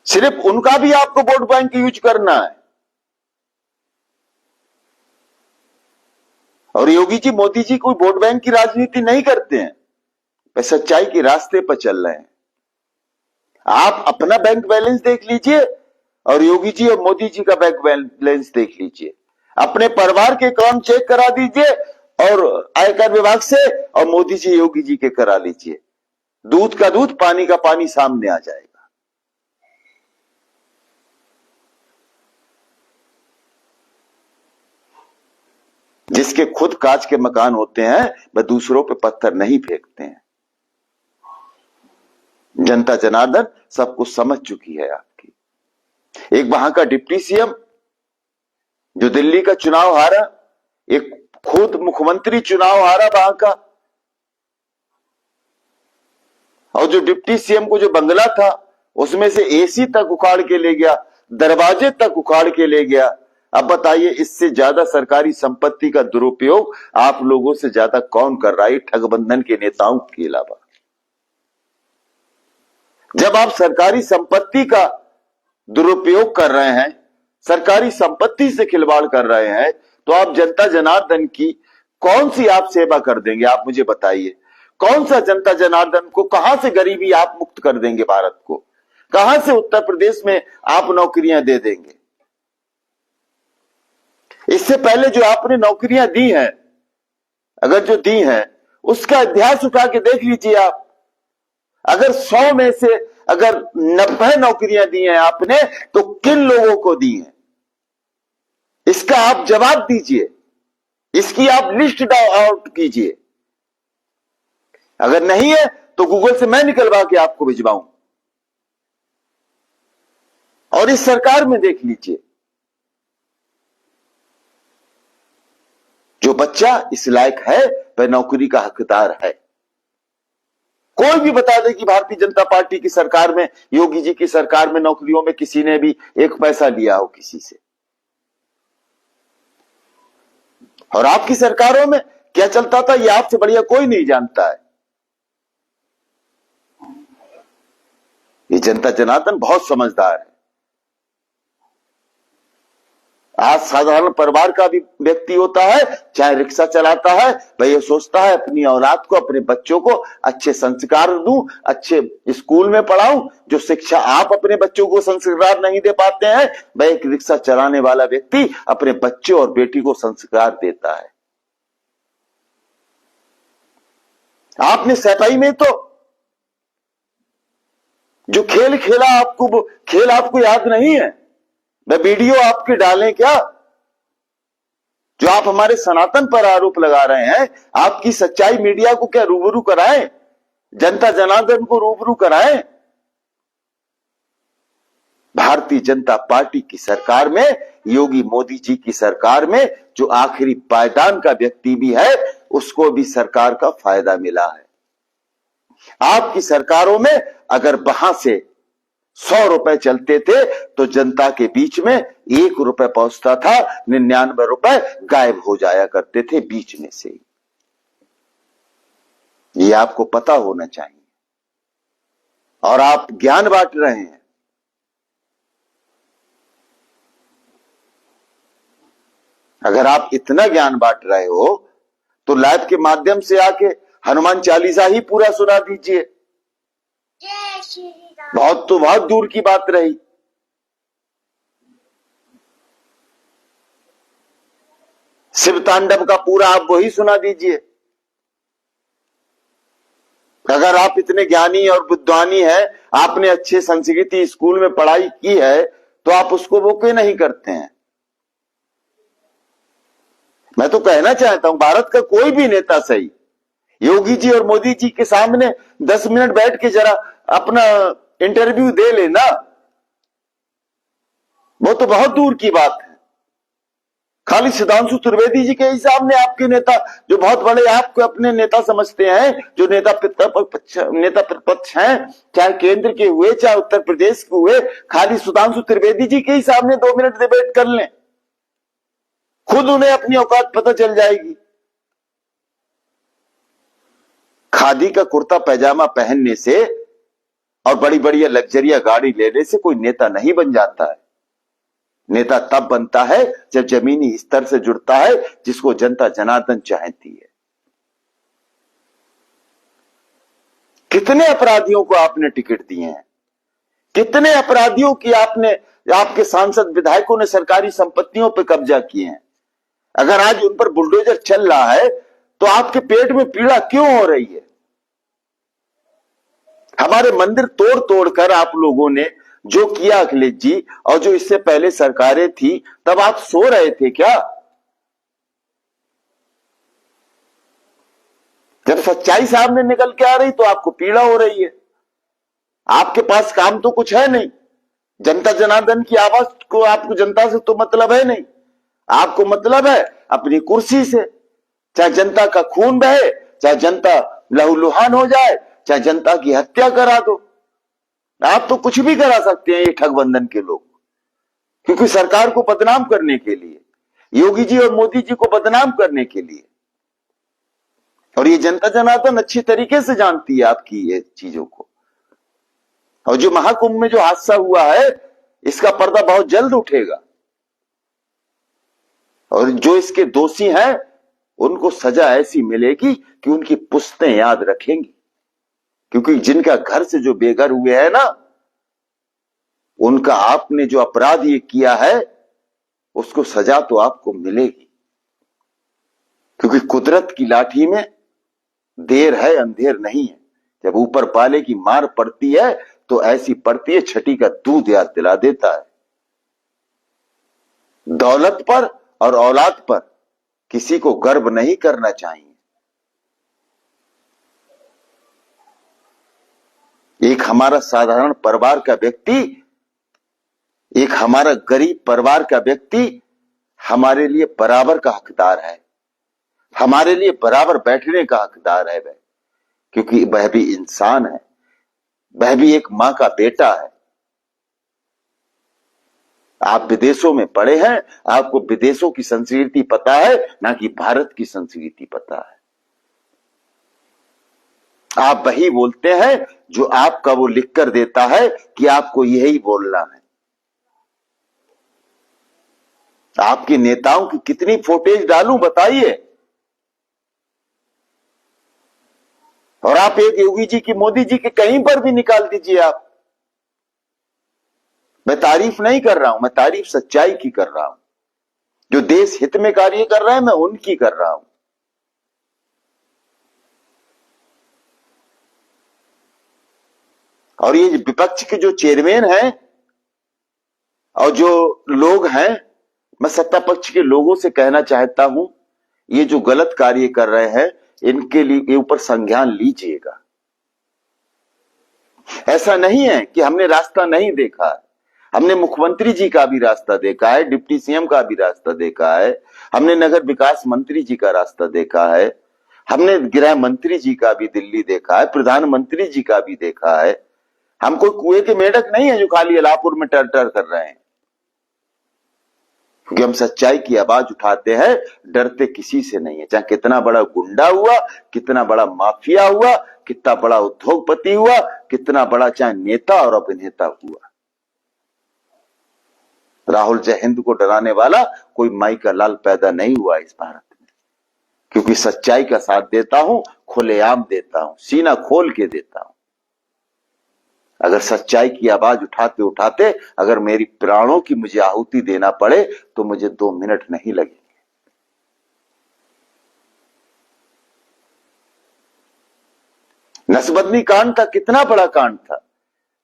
सिर्फ उनका भी आपको वोट बैंक यूज करना है। और योगी जी, मोदी जी कोई वोट बैंक की राजनीति नहीं करते हैं, वे सच्चाई के रास्ते पर चल रहे हैं। आप अपना बैंक बैलेंस देख लीजिए और योगी जी और मोदी जी का बैंक बैलेंस देख लीजिए। अपने परिवार के अकाउंट चेक करा दीजिए और आयकर विभाग से, और मोदी जी योगी जी के करा लीजिए। दूध का दूध, पानी का पानी सामने आ जाएगा। जिसके खुद कांच के मकान होते हैं वह दूसरों पे पत्थर नहीं फेंकते हैं। जनता जनार्दन सब कुछ समझ चुकी है आपकी। एक वहां का डिप्टी सीएम जो दिल्ली का चुनाव हारा, एक खुद मुख्यमंत्री चुनाव हारा वहां का, और जो डिप्टी सीएम को जो बंगला था उसमें से एसी तक उखाड़ के ले गया, दरवाजे तक उखाड़ के ले गया। अब बताइए, इससे ज्यादा सरकारी संपत्ति का दुरुपयोग आप लोगों से ज्यादा कौन कर रहा है, ठगबंधन के नेताओं के अलावा? जब आप सरकारी संपत्ति का दुरुपयोग कर रहे हैं, सरकारी संपत्ति से खिलवाड़ कर रहे हैं, तो आप जनता जनार्दन की कौन सी आप सेवा कर देंगे? आप मुझे बताइए, कौन सा जनता जनार्दन को, कहां से गरीबी आप मुक्त कर देंगे भारत को? कहां से उत्तर प्रदेश में आप नौकरियां दे देंगे? इससे पहले जो आपने नौकरियां दी हैं, अगर जो दी हैं उसका इतिहास उठा के देख लीजिए आप। अगर 100 में से अगर 90 नौकरियां दी हैं आपने, तो किन लोगों को दी हैं? इसका आप जवाब दीजिए, इसकी आप लिस्ट आउट कीजिए। अगर नहीं है तो गूगल से मैं निकलवा के आपको भिजवाऊं। और इस सरकार में देख लीजिए, जो बच्चा इस लायक है वह नौकरी का हकदार है। कोई भी बता दे कि भारतीय जनता पार्टी की सरकार में, योगी जी की सरकार में नौकरियों में किसी ने भी एक पैसा लिया हो किसी से। और आपकी सरकारों में क्या चलता था ये आपसे बढ़िया कोई नहीं जानता है। ये जनता जनार्दन बहुत समझदार है। आज साधारण परिवार का भी व्यक्ति होता है, चाहे रिक्शा चलाता है, वह ये सोचता है अपनी औलाद को, अपने बच्चों को अच्छे संस्कार दूं, अच्छे स्कूल में पढ़ाऊं। जो शिक्षा आप अपने बच्चों को संस्कार नहीं दे पाते हैं, वह एक रिक्शा चलाने वाला व्यक्ति अपने बच्चे और बेटी को संस्कार देता है। आपने सफाई में तो जो खेल खेला, आपको खेल आपको याद नहीं है। मैं वीडियो आपके डालें क्या, जो आप हमारे सनातन पर आरोप लगा रहे हैं, आपकी सच्चाई मीडिया को क्या रूबरू कराएं, जनता जनार्दन को रूबरू कराएं। भारतीय जनता पार्टी की सरकार में, योगी मोदी जी की सरकार में जो आखिरी पायदान का व्यक्ति भी है, उसको भी सरकार का फायदा मिला है। आपकी सरकारों में अगर वहां से 100 रुपए चलते थे तो जनता के बीच में 1 रुपए पहुंचता था, 99 रुपए गायब हो जाया करते थे बीच में से। ये आपको पता होना चाहिए। और आप ज्ञान बांट रहे हैं। अगर आप इतना ज्ञान बांट रहे हो तो लाइव के माध्यम से आके हनुमान चालीसा ही पूरा सुना दीजिए। बहुत तो बहुत दूर की बात रही। शिव तांडव का पूरा आप वही सुना दीजिए। अगर आप इतने ज्ञानी और बुद्धिमानी हैं, आपने अच्छे संस्कृति स्कूल में पढ़ाई की है, तो आप उसको वो क्यों नहीं करते हैं। मैं तो कहना चाहता हूं, भारत का कोई भी नेता सही, योगी जी और मोदी जी के सामने 10 मिनट बैठ के जरा अपना इंटरव्यू दे लेना, वो तो बहुत दूर की बात है। खाली सुधांशु त्रिवेदी जी के ही सामने आपके नेता, जो बहुत बड़े आपको अपने नेता समझते हैं, जो नेता प्रतिपक्ष हैं, चाहे केंद्र के हुए चाहे उत्तर प्रदेश के हुए, खाली सुधांशु त्रिवेदी जी के ही सामने 2 मिनट डिबेट कर लें, खुद उन्हें अपनी औकात पता चल जाएगी। खादी का कुर्ता पैजामा पहनने से और बड़ी बड़ी लग्जरिया गाड़ी लेने से कोई नेता नहीं बन जाता है। नेता तब बनता है जब जमीनी स्तर से जुड़ता है, जिसको जनता जनार्दन चाहती है। कितने अपराधियों को आपने टिकट दिए हैं, कितने अपराधियों की आपके सांसद विधायकों ने सरकारी संपत्तियों पर कब्जा किए हैं। अगर आज उन पर बुलडोजर चल रहा है तो आपके पेट में पीड़ा क्यों हो रही है। हमारे मंदिर तोड़ तोड़कर आप लोगों ने जो किया अखिलेश जी, और जो इससे पहले सरकारें थी, तब आप सो रहे थे क्या। जब सच्चाई सामने निकल के आ रही तो आपको पीड़ा हो रही है। आपके पास काम तो कुछ है नहीं, जनता जनार्दन की आवाज को आपको जनता से तो मतलब है नहीं, आपको मतलब है अपनी कुर्सी से। चाहे जनता का खून बहे, चाहे जनता लहूलुहान हो जाए, चाहे जनता की हत्या करा दो, आप तो कुछ भी करा सकते हैं ये ठगबंधन के लोग, क्योंकि सरकार को बदनाम करने के लिए, योगी जी और मोदी जी को बदनाम करने के लिए। और ये जनता जनार्दन अच्छी तरीके से जानती है आपकी ये चीजों को। और जो महाकुंभ में जो हादसा हुआ है, इसका पर्दा बहुत जल्द उठेगा, और जो इसके दोषी हैं उनको सजा ऐसी मिलेगी कि उनकी पुश्तें याद रखेंगी। क्योंकि जिनका घर से जो बेघर हुए हैं ना, उनका आपने जो अपराध ये किया है, उसको सजा तो आपको मिलेगी। क्योंकि कुदरत की लाठी में देर है अंधेर नहीं है। जब ऊपर वाले की मार पड़ती है तो ऐसी पड़ती है, छठी का दूध याद दिला देता है। दौलत पर और औलाद पर किसी को गर्व नहीं करना चाहिए। एक हमारा साधारण परिवार का व्यक्ति, एक हमारा गरीब परिवार का व्यक्ति हमारे लिए बराबर का हकदार है, हमारे लिए बराबर बैठने का हकदार है वह। क्योंकि वह भी इंसान है, वह भी एक मां का बेटा है। आप विदेशों में पढ़े हैं, आपको विदेशों की संस्कृति पता है, ना कि भारत की संस्कृति पता है। आप वही बोलते हैं जो आपका वो लिख कर देता है कि आपको यही बोलना है। आपके नेताओं की कितनी फुटेज डालूं बताइए। और आप एक योगी जी की, मोदी जी के कहीं पर भी निकाल दीजिए आप। मैं तारीफ नहीं कर रहा हूं, मैं तारीफ सच्चाई की कर रहा हूं। जो देश हित में कार्य कर रहे हैं मैं उनकी कर रहा हूं। और ये विपक्ष के जो चेयरमैन हैं और जो लोग हैं, मैं सत्ता पक्ष के लोगों से कहना चाहता हूं, ये जो गलत कार्य कर रहे हैं इनके लिए ऊपर संज्ञान लीजिएगा। ऐसा नहीं है कि हमने रास्ता नहीं देखा है, हमने मुख्यमंत्री जी का भी रास्ता देखा है, डिप्टी सीएम का भी रास्ता देखा है, हमने नगर विकास मंत्री जी का रास्ता देखा है, हमने गृह मंत्री जी का भी दिल्ली देखा है, प्रधानमंत्री जी का भी देखा है। हम कोई कुएं के मेढक नहीं है जो खाली अलापुर में टर टर कर रहे हैं, क्योंकि हम सच्चाई की आवाज उठाते हैं, डरते किसी से नहीं है। चाहे कितना बड़ा गुंडा हुआ, कितना बड़ा माफिया हुआ, कितना बड़ा उद्योगपति हुआ, कितना बड़ा चाहे नेता और अभिनेता हुआ। राहुल जय हिंद को डराने वाला कोई माई का लाल पैदा नहीं हुआ इस भारत में, क्योंकि सच्चाई का साथ देता हूं, खुलेआम देता हूं, सीना खोल के देता हूं। अगर सच्चाई की आवाज उठाते उठाते अगर मेरी प्राणों की मुझे आहुति देना पड़े तो मुझे 2 मिनट नहीं लगेंगे। नसबंदी कांड था, कितना बड़ा कांड था,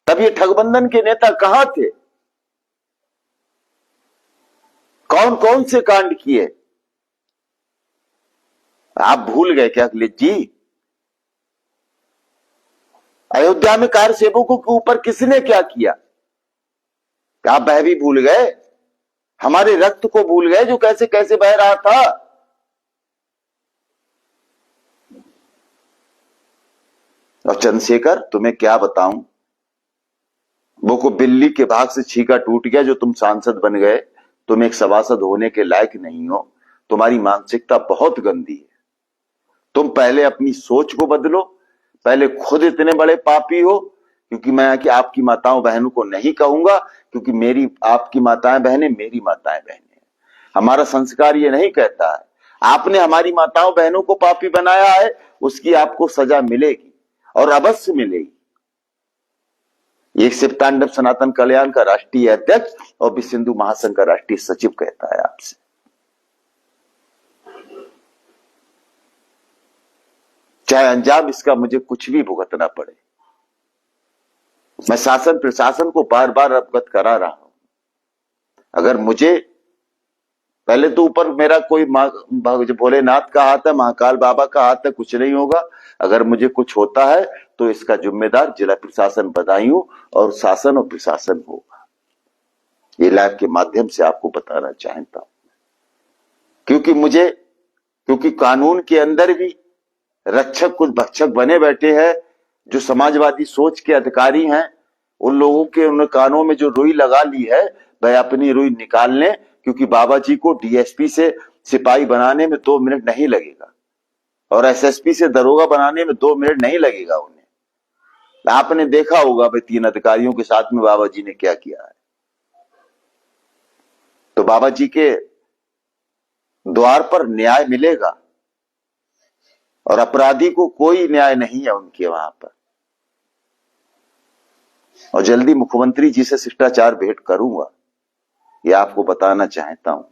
तब ये ठगबंधन के नेता कहां थे? कौन कौन से कांड किए? आप भूल गए क्या अखिलेश जी? अयोध्या में कार सेवकों के ऊपर किसने क्या किया? आप वह भी भूल गए? हमारे रक्त को भूल गए जो कैसे कैसे बह रहा था? और चंद्रशेखर, तुम्हें क्या बताऊं, वो को बिल्ली के भाग से छीका टूट गया जो तुम सांसद बन गए। तुम एक सभासद होने के लायक नहीं हो, तुम्हारी मानसिकता बहुत गंदी है। तुम पहले अपनी सोच को बदलो, पहले खुद इतने बड़े पापी हो, क्योंकि मैं कि आपकी माताओं बहनों को नहीं कहूंगा, क्योंकि मेरी आपकी माताएं बहनें मेरी माताएं बहनें। हमारा संस्कार ये नहीं कहता है। आपने हमारी माताओं बहनों को पापी बनाया है, उसकी आपको सजा मिलेगी और अवश्य मिलेगी। एक शिव तांडव सनातन कल्याण का राष्ट्रीय अध्यक्ष और विश्व हिंदू महासंघ का राष्ट्रीय सचिव कहता है आपसे। चाहे अंजाम इसका मुझे कुछ भी भुगतना पड़े, मैं शासन प्रशासन को बार बार अवगत करा रहा हूं। अगर मुझे पहले तो ऊपर मेरा कोई भोलेनाथ का हाथ है, महाकाल बाबा का हाथ है, कुछ नहीं होगा। अगर मुझे कुछ होता है तो इसका जिम्मेदार जिला प्रशासन बदायूं और शासन और प्रशासन होगा। ये लाइव के माध्यम से आपको बताना चाहता हूं, क्योंकि कानून के अंदर भी रक्षक कुछ भक्षक बने बैठे हैं जो समाजवादी सोच के अधिकारी हैं। उन लोगों के उन कानों में जो रुई लगा ली है वह अपनी रुई निकाल लें, क्योंकि बाबा जी को डीएसपी से सिपाही बनाने में 2 मिनट नहीं लगेगा और एसएसपी से दरोगा बनाने में 2 मिनट नहीं लगेगा उन्हें। आपने देखा होगा भाई 3 अधिकारियों के साथ में बाबा जी ने क्या किया है। तो बाबा जी के द्वार पर न्याय मिलेगा और अपराधी को कोई न्याय नहीं है उनके वहां पर। और जल्दी मुख्यमंत्री जी से शिष्टाचार भेंट करूंगा, यह आपको बताना चाहता हूं।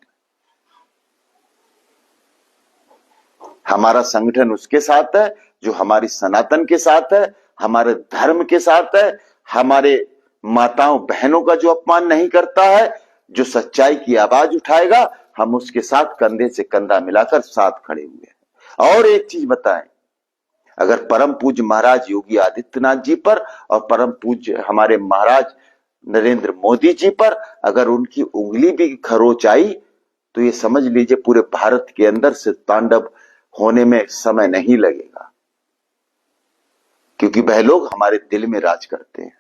हमारा संगठन उसके साथ है जो हमारी सनातन के साथ है, हमारे धर्म के साथ है, हमारे माताओं बहनों का जो अपमान नहीं करता है, जो सच्चाई की आवाज उठाएगा, हम उसके साथ कंधे से कंधा मिलाकर साथ खड़े हुए हैं। और एक चीज बताएं, अगर परम पूज्य महाराज योगी आदित्यनाथ जी पर और परम पूज्य हमारे महाराज नरेंद्र मोदी जी पर अगर उनकी उंगली भी खरोच आई तो ये समझ लीजिए पूरे भारत के अंदर से तांडव होने में समय नहीं लगेगा। क्योंकि वह लोग हमारे दिल में राज करते हैं।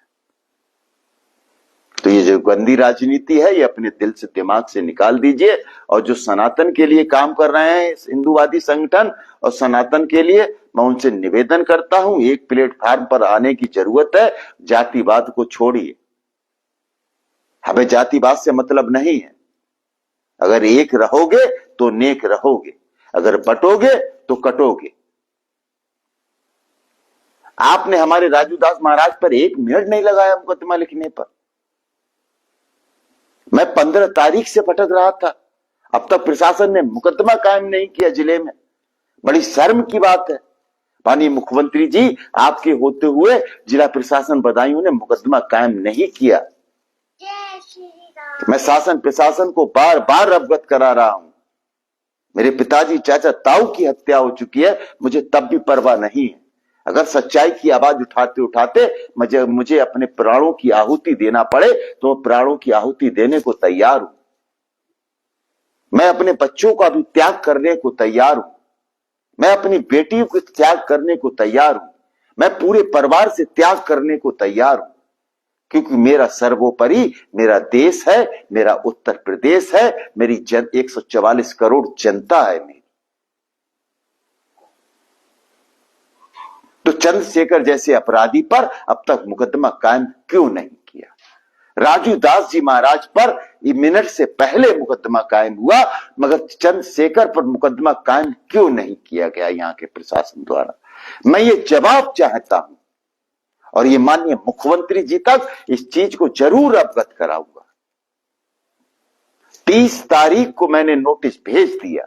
तो ये जो गंदी राजनीति है ये अपने दिल से, दिमाग से निकाल दीजिए। और जो सनातन के लिए काम कर रहे हैं हिंदूवादी संगठन और सनातन के लिए, मैं उनसे निवेदन करता हूं, एक प्लेटफॉर्म पर आने की जरूरत है। जातिवाद को छोड़िए, हमें जातिवाद से मतलब नहीं है। अगर एक रहोगे तो नेक रहोगे, अगर बटोगे तो कटोगे। आपने हमारे राजू दास महाराज पर 1 मिनट नहीं लगाया मुकदमा लिखने पर। मैं 15 तारीख से भटक रहा था, अब तक प्रशासन ने मुकदमा कायम नहीं किया जिले में। बड़ी शर्म की बात है। माननीय मुख्यमंत्री जी, आपके होते हुए जिला प्रशासन बदायूं ने मुकदमा कायम नहीं किया। मैं शासन प्रशासन को बार बार अवगत करा रहा हूं। मेरे पिताजी चाचा ताऊ की हत्या हो चुकी है, मुझे तब भी परवाह नहीं है। अगर सच्चाई की आवाज उठाते उठाते मुझे अपने प्राणों की आहुति देना पड़े तो प्राणों की आहुति देने को तैयार हूं। मैं अपने बच्चों का भी त्याग करने को तैयार हूं। मैं अपनी बेटी को त्याग करने को तैयार हूं। मैं पूरे परिवार से त्याग करने को तैयार हूं, क्योंकि मेरा सर्वोपरि मेरा देश है, मेरा उत्तर प्रदेश है, मेरी 144 करोड़ जनता है मेरी। तो चंद्रशेखर जैसे अपराधी पर अब तक मुकदमा कायम क्यों नहीं किया? राजू दास जी महाराज पर मिनट से पहले मुकदमा कायम हुआ, मगर चंद्रशेखर पर मुकदमा कायम क्यों नहीं किया गया यहां के प्रशासन द्वारा? मैं ये जवाब चाहता हूं और ये माननीय मुख्यमंत्री जी तक इस चीज को जरूर अवगत कराऊंगा। 30 तारीख को मैंने नोटिस भेज दिया,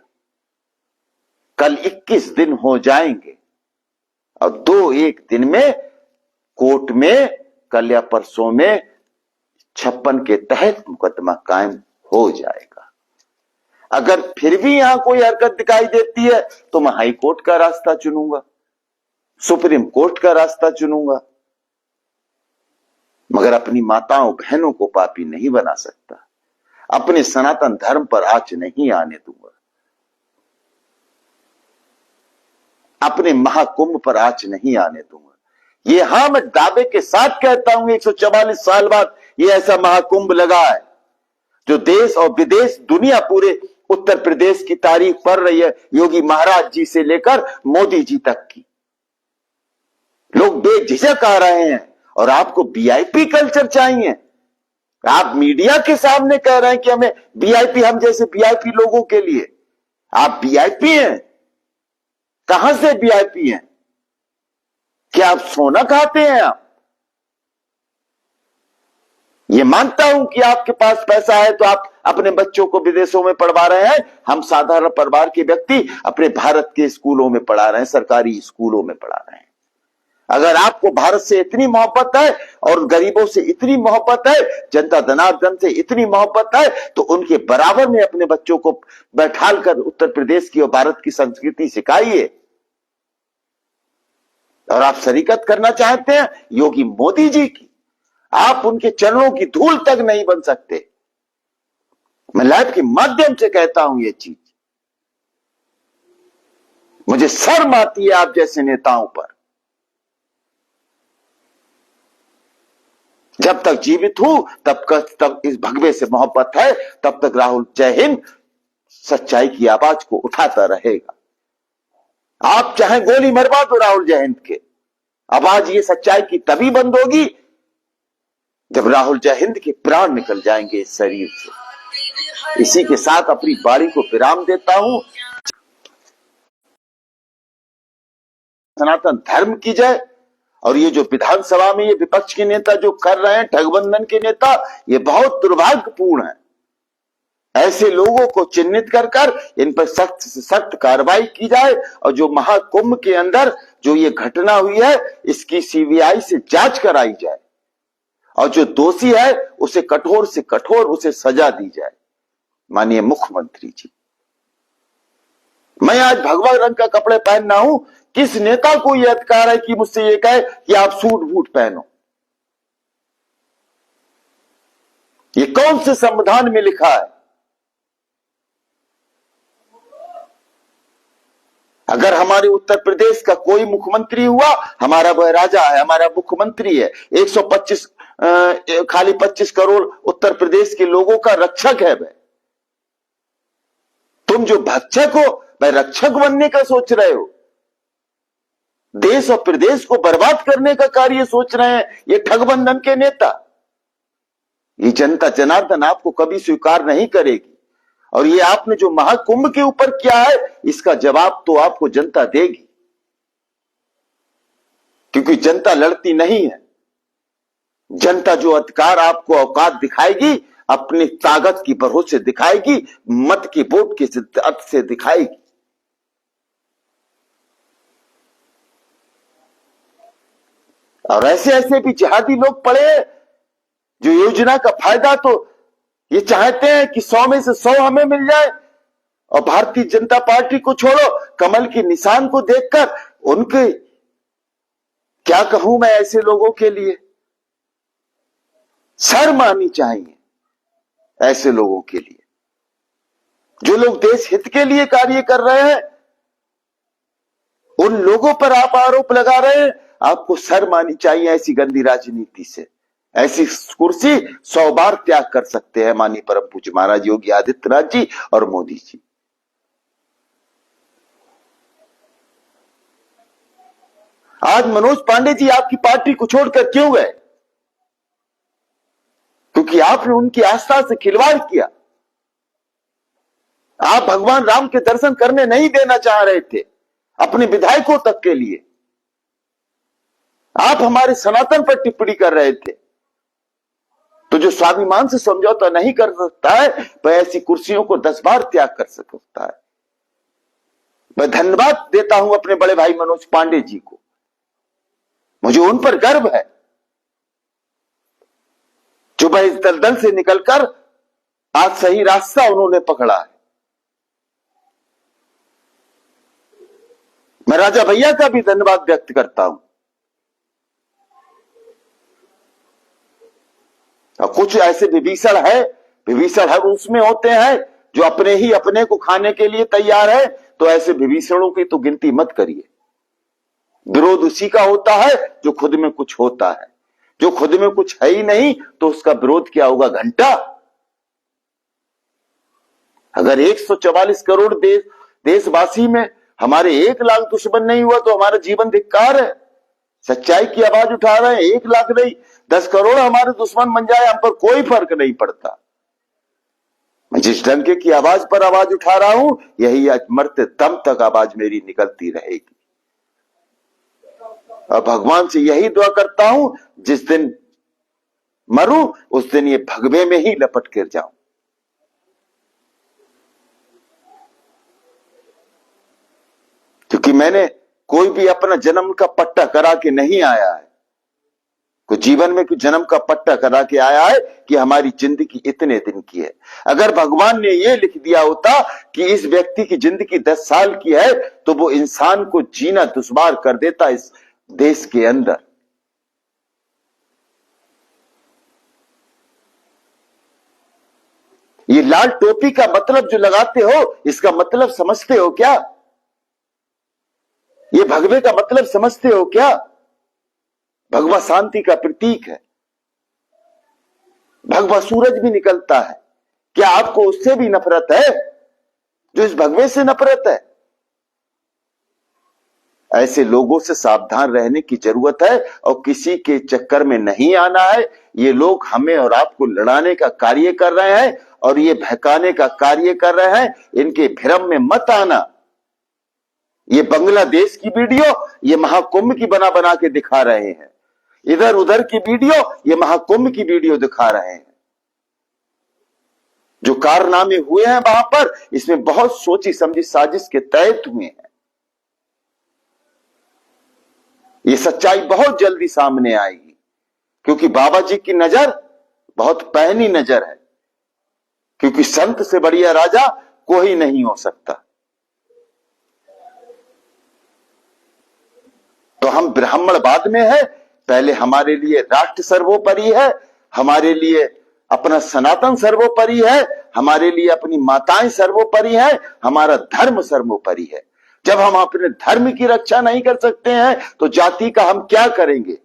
कल 21 दिन हो जाएंगे और 2-1 दिन में कोर्ट में कल या परसों में 56 के तहत मुकदमा कायम हो जाएगा। अगर फिर भी यहां कोई हरकत दिखाई देती है तो मैं हाई कोर्ट का रास्ता चुनूंगा, सुप्रीम कोर्ट का रास्ता चुनूंगा, मगर अपनी माताओं बहनों को पापी नहीं बना सकता। अपने सनातन धर्म पर आंच नहीं आने दूंगा, अपने महाकुंभ पर आंच नहीं आने दूंगा। ये हां, मैं दावे के साथ कहता हूं 144 साल बाद ये ऐसा महाकुंभ लगा है जो देश और विदेश, दुनिया, पूरे उत्तर प्रदेश की तारीफ कर रही है, योगी महाराज जी से लेकर मोदी जी तक की। लोग बेझिझक आ रहे हैं और आपको वीआईपी कल्चर चाहिए। आप मीडिया के सामने कह रहे हैं कि हमें वीआईपी, हम जैसे वीआईपी लोगों के लिए। आप वीआईपी हैं? कहां से वीआईपी हैं? क्या आप सोना खाते हैं? आप ये मानता हूं कि आपके पास पैसा है तो आप अपने बच्चों को विदेशों में पढ़वा रहे हैं। हम साधारण परिवार के व्यक्ति अपने भारत के स्कूलों में पढ़ा रहे हैं, सरकारी स्कूलों में पढ़ा रहे हैं। अगर आपको भारत से इतनी मोहब्बत है और गरीबों से इतनी मोहब्बत है, जनता जनार्दन से इतनी मोहब्बत है, तो उनके बराबर में अपने बच्चों को बैठाल कर उत्तर प्रदेश की और भारत की संस्कृति सिखाइए। और आप शरीकत करना चाहते हैं योगी मोदी जी की, आप उनके चरणों की धूल तक नहीं बन सकते। मैं लाइव के माध्यम से कहता हूं ये चीज। मुझे शर्म आती है आप जैसे नेताओं पर। जब तक जीवित हूं तब इस भगवे से मोहब्बत है, तब तक राहुल जय हिंद सच्चाई की आवाज को उठाता रहेगा। आप चाहे गोली मरवा दो राहुल जय हिंद के, आवाज ये सच्चाई की तभी बंद होगी जब राहुल जय हिंद के प्राण निकल जाएंगे इस शरीर से। इसी के साथ अपनी वाणी को विराम देता हूं। सनातन धर्म की जय। और ये जो विधानसभा में ये विपक्ष के नेता जो कर रहे हैं, ठगबंधन के नेता, ये बहुत दुर्भाग्यपूर्ण है। ऐसे लोगों को चिन्हित कर इन पर सख्त से सख्त कार्रवाई की जाए और जो महाकुंभ के अंदर जो ये घटना हुई है इसकी सीबीआई से जांच कराई जाए और जो दोषी है उसे कठोर से कठोर उसे सजा दी जाए। माननीय मुख्यमंत्री जी, मैं आज भगवा रंग का कपड़े पहनना हूं, किस नेता को यह अधिकार है कि मुझसे यह कहे कि आप सूट बूट पहनो? ये कौन से संविधान में लिखा है? अगर हमारे उत्तर प्रदेश का कोई मुख्यमंत्री हुआ, हमारा वह राजा है, हमारा मुख्यमंत्री है, 125 खाली 25 करोड़ उत्तर प्रदेश के लोगों का रक्षक है वह। तुम जो भक्षक हो वह रक्षक बनने का सोच रहे हो, देश और प्रदेश को बर्बाद करने का कार्य सोच रहे हैं ये ठगबंधन के नेता। ये जनता जनार्दन आपको कभी स्वीकार नहीं करेगी। और ये आपने जो महाकुंभ के ऊपर किया है, इसका जवाब तो आपको जनता देगी, क्योंकि जनता लड़ती नहीं है। जनता जो अधिकार आपको औकात दिखाएगी, अपनी ताकत की भरोसे दिखाएगी, मत की वोट की शिद्दत से दिखाएगी। और ऐसे ऐसे भी जिहादी लोग पड़े हैं जो योजना का फायदा तो ये चाहते हैं कि 100 में से 100 हमें मिल जाए, और भारतीय जनता पार्टी को छोड़ो, कमल के निशान को देखकर उनके क्या कहूं मैं, ऐसे लोगों के लिए शर्म आनी चाहिए। ऐसे लोगों के लिए जो लोग देश हित के लिए कार्य कर रहे हैं, उन लोगों पर आप आरोप लगा रहे हैं। आपको शर्म आनी चाहिए ऐसी गंदी राजनीति से। ऐसी कुर्सी 100 बार त्याग कर सकते हैं माननीय परम पूज्य महाराज योगी आदित्यनाथ जी और मोदी जी। आज मनोज पांडे जी आपकी पार्टी को छोड़कर क्यों गए? क्योंकि आपने उनकी आस्था से खिलवाड़ किया। आप भगवान राम के दर्शन करने नहीं देना चाह रहे थे अपने विधायकों तक के लिए। आप हमारे सनातन पर टिप्पणी कर रहे थे। तो जो स्वाभिमान से समझौता नहीं कर सकता है, वह ऐसी कुर्सियों को 10 बार त्याग कर सकता है। मैं धन्यवाद देता हूं अपने बड़े भाई मनोज पांडे जी को, मुझे उन पर गर्व है जो वह इस दलदल से निकलकर आज सही रास्ता उन्होंने पकड़ा है। मैं राजा भैया का भी धन्यवाद व्यक्त करता हूं। और कुछ ऐसे विभीषण है उसमें होते हैं जो अपने ही अपने को खाने के लिए तैयार है। तो ऐसे विभीषणों की तो गिनती मत करिए। विरोध उसी का होता है जो खुद में कुछ होता है। जो खुद में कुछ है ही नहीं तो उसका विरोध क्या होगा? घंटा। अगर 144 करोड़ देशवासी में हमारे 1 लाख दुश्मन नहीं हुआ तो हमारा जीवन धिक्कार है। सच्चाई की आवाज उठा रहे हैं, 1 लाख नहीं 10 करोड़ हमारे दुश्मन बन जाए, हम पर कोई फर्क नहीं पड़ता। मैं जिस डंके की आवाज पर आवाज उठा रहा हूं, यही आज मरते दम तक आवाज मेरी निकलती रहेगी। और भगवान से यही दुआ करता हूं, जिस दिन मरूं उस दिन ये भगवे में ही लपट कर जाऊं। क्योंकि मैंने कोई भी अपना जन्म का पट्टा करा के नहीं आया है। कोई जीवन में कोई जन्म का पट्टा करा के आया है कि हमारी जिंदगी इतने दिन की है। अगर भगवान ने यह लिख दिया होता कि इस व्यक्ति की जिंदगी 10 साल की है, तो वो इंसान को जीना दुश्वार कर देता इस देश के अंदर। ये लाल टोपी का मतलब जो लगाते हो, इसका मतलब समझते हो क्या? ये भगवे का मतलब समझते हो क्या? भगवा शांति का प्रतीक है। भगवा सूरज भी निकलता है। क्या आपको उससे भी नफरत है जो इस भगवे से नफरत है? ऐसे लोगों से सावधान रहने की जरूरत है और किसी के चक्कर में नहीं आना है। ये लोग हमें और आपको लड़ाने का कार्य कर रहे हैं और ये बहकाने का कार्य कर रहे हैं। इनके भ्रम में मत आना। ये बांग्लादेश की वीडियो ये महाकुंभ की बना बना के दिखा रहे हैं। इधर उधर की वीडियो ये महाकुंभ की वीडियो दिखा रहे हैं। जो कारनामे हुए हैं वहां पर, इसमें बहुत सोची समझी साजिश के तहत हुए हैं। ये सच्चाई बहुत जल्दी सामने आएगी, क्योंकि बाबा जी की नजर बहुत पैनी नजर है। क्योंकि संत से बढ़िया राजा कोई नहीं हो सकता। तो हम ब्राह्मणवाद में है। पहले हमारे लिए राष्ट्र सर्वोपरि है, हमारे लिए अपना सनातन सर्वोपरि है, हमारे लिए अपनी माताएं सर्वोपरि है, हमारा धर्म सर्वोपरि है। जब हम अपने धर्म की रक्षा नहीं कर सकते हैं तो जाति का हम क्या करेंगे।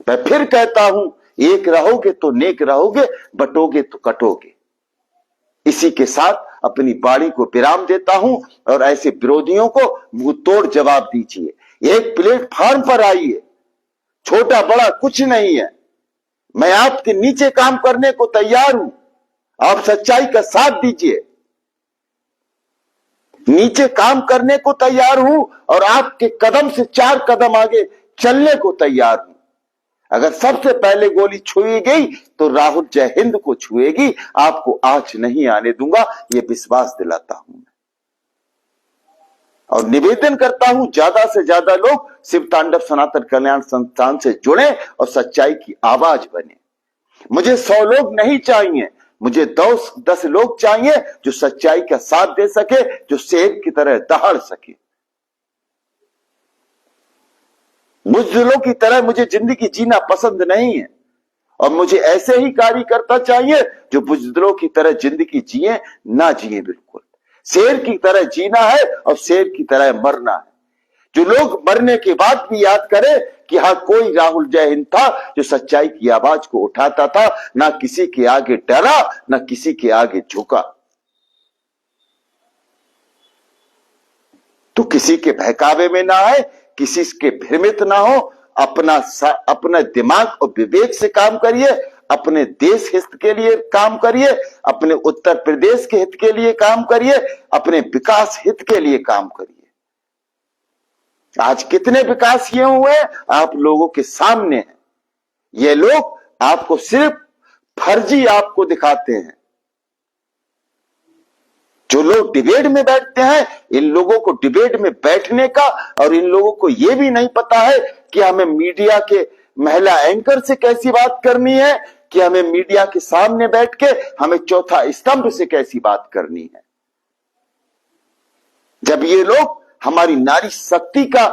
मैं फिर कहता हूं, एक रहोगे तो नेक रहोगे, बटोगे तो कटोगे। इसी के साथ अपनी वाणी को विराम देता हूं और ऐसे विरोधियों को मुंह तोड़ जवाब दीजिए। एक प्लेटफॉर्म पर आइए, छोटा बड़ा कुछ नहीं है। मैं आपके नीचे काम करने को तैयार हूं। आप सच्चाई का साथ दीजिए, नीचे काम करने को तैयार हूं और आपके कदम से 4 कदम आगे चलने को तैयार हूं। अगर सबसे पहले गोली छुई गई तो राहुल जय हिंद को छुएगी। आपको आज नहीं आने दूंगा, यह विश्वास दिलाता हूं मैं। और निवेदन करता हूं, ज्यादा से ज्यादा लोग शिव तांडव सनातन कल्याण संस्थान से जुड़े और सच्चाई की आवाज बने। मुझे 100 लोग नहीं चाहिए, मुझे 10 लोग चाहिए जो सच्चाई का साथ दे सके, जो शेर की तरह दहाड़ सके। बुज़दिलों की तरह मुझे जिंदगी जीना पसंद नहीं है और मुझे ऐसे ही कार्यकर्ता चाहिए जो बुज़दिलों की तरह जिंदगी जिए ना जिए। बिल्कुल शेर की तरह जीना है और शेर की तरह मरना है। जो लोग मरने के बाद भी याद करें कि हाँ, कोई राहुल जय हिंद था जो सच्चाई की आवाज को उठाता था, ना किसी के आगे डरा, ना किसी के आगे झुका। तो किसी के बहकावे में ना आए, किसी के भ्रमित ना हो। अपना दिमाग और विवेक से काम करिए, अपने देश हित के लिए काम करिए, अपने उत्तर प्रदेश के हित के लिए काम करिए, अपने विकास हित के लिए काम करिए। आज कितने विकास किए हुए आप लोगों के सामने हैं। ये लोग आपको सिर्फ फर्जी आपको दिखाते हैं। जो लोग डिबेट में बैठते हैं, इन लोगों को डिबेट में बैठने का और इन लोगों को यह भी नहीं पता है कि हमें मीडिया के महिला एंकर से कैसी बात करनी है, कि हमें मीडिया के सामने बैठ के हमें चौथा स्तंभ से कैसी बात करनी है। जब ये लोग हमारी नारी शक्ति का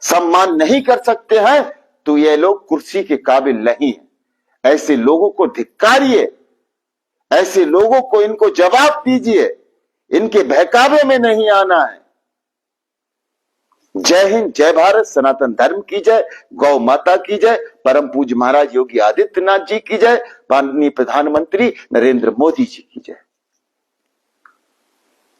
सम्मान नहीं कर सकते हैं तो ये लोग कुर्सी के काबिल नहीं है। ऐसे लोगों को धिक्कारिए, ऐसे लोगों को इनको जवाब दीजिए, इनके बहकावे में नहीं आना है। जय हिंद, जय भारत, सनातन धर्म की जय, गौ माता की जय, परम पूज्य महाराज योगी आदित्यनाथ जी की जय, माननीय प्रधानमंत्री नरेंद्र मोदी जी की जय।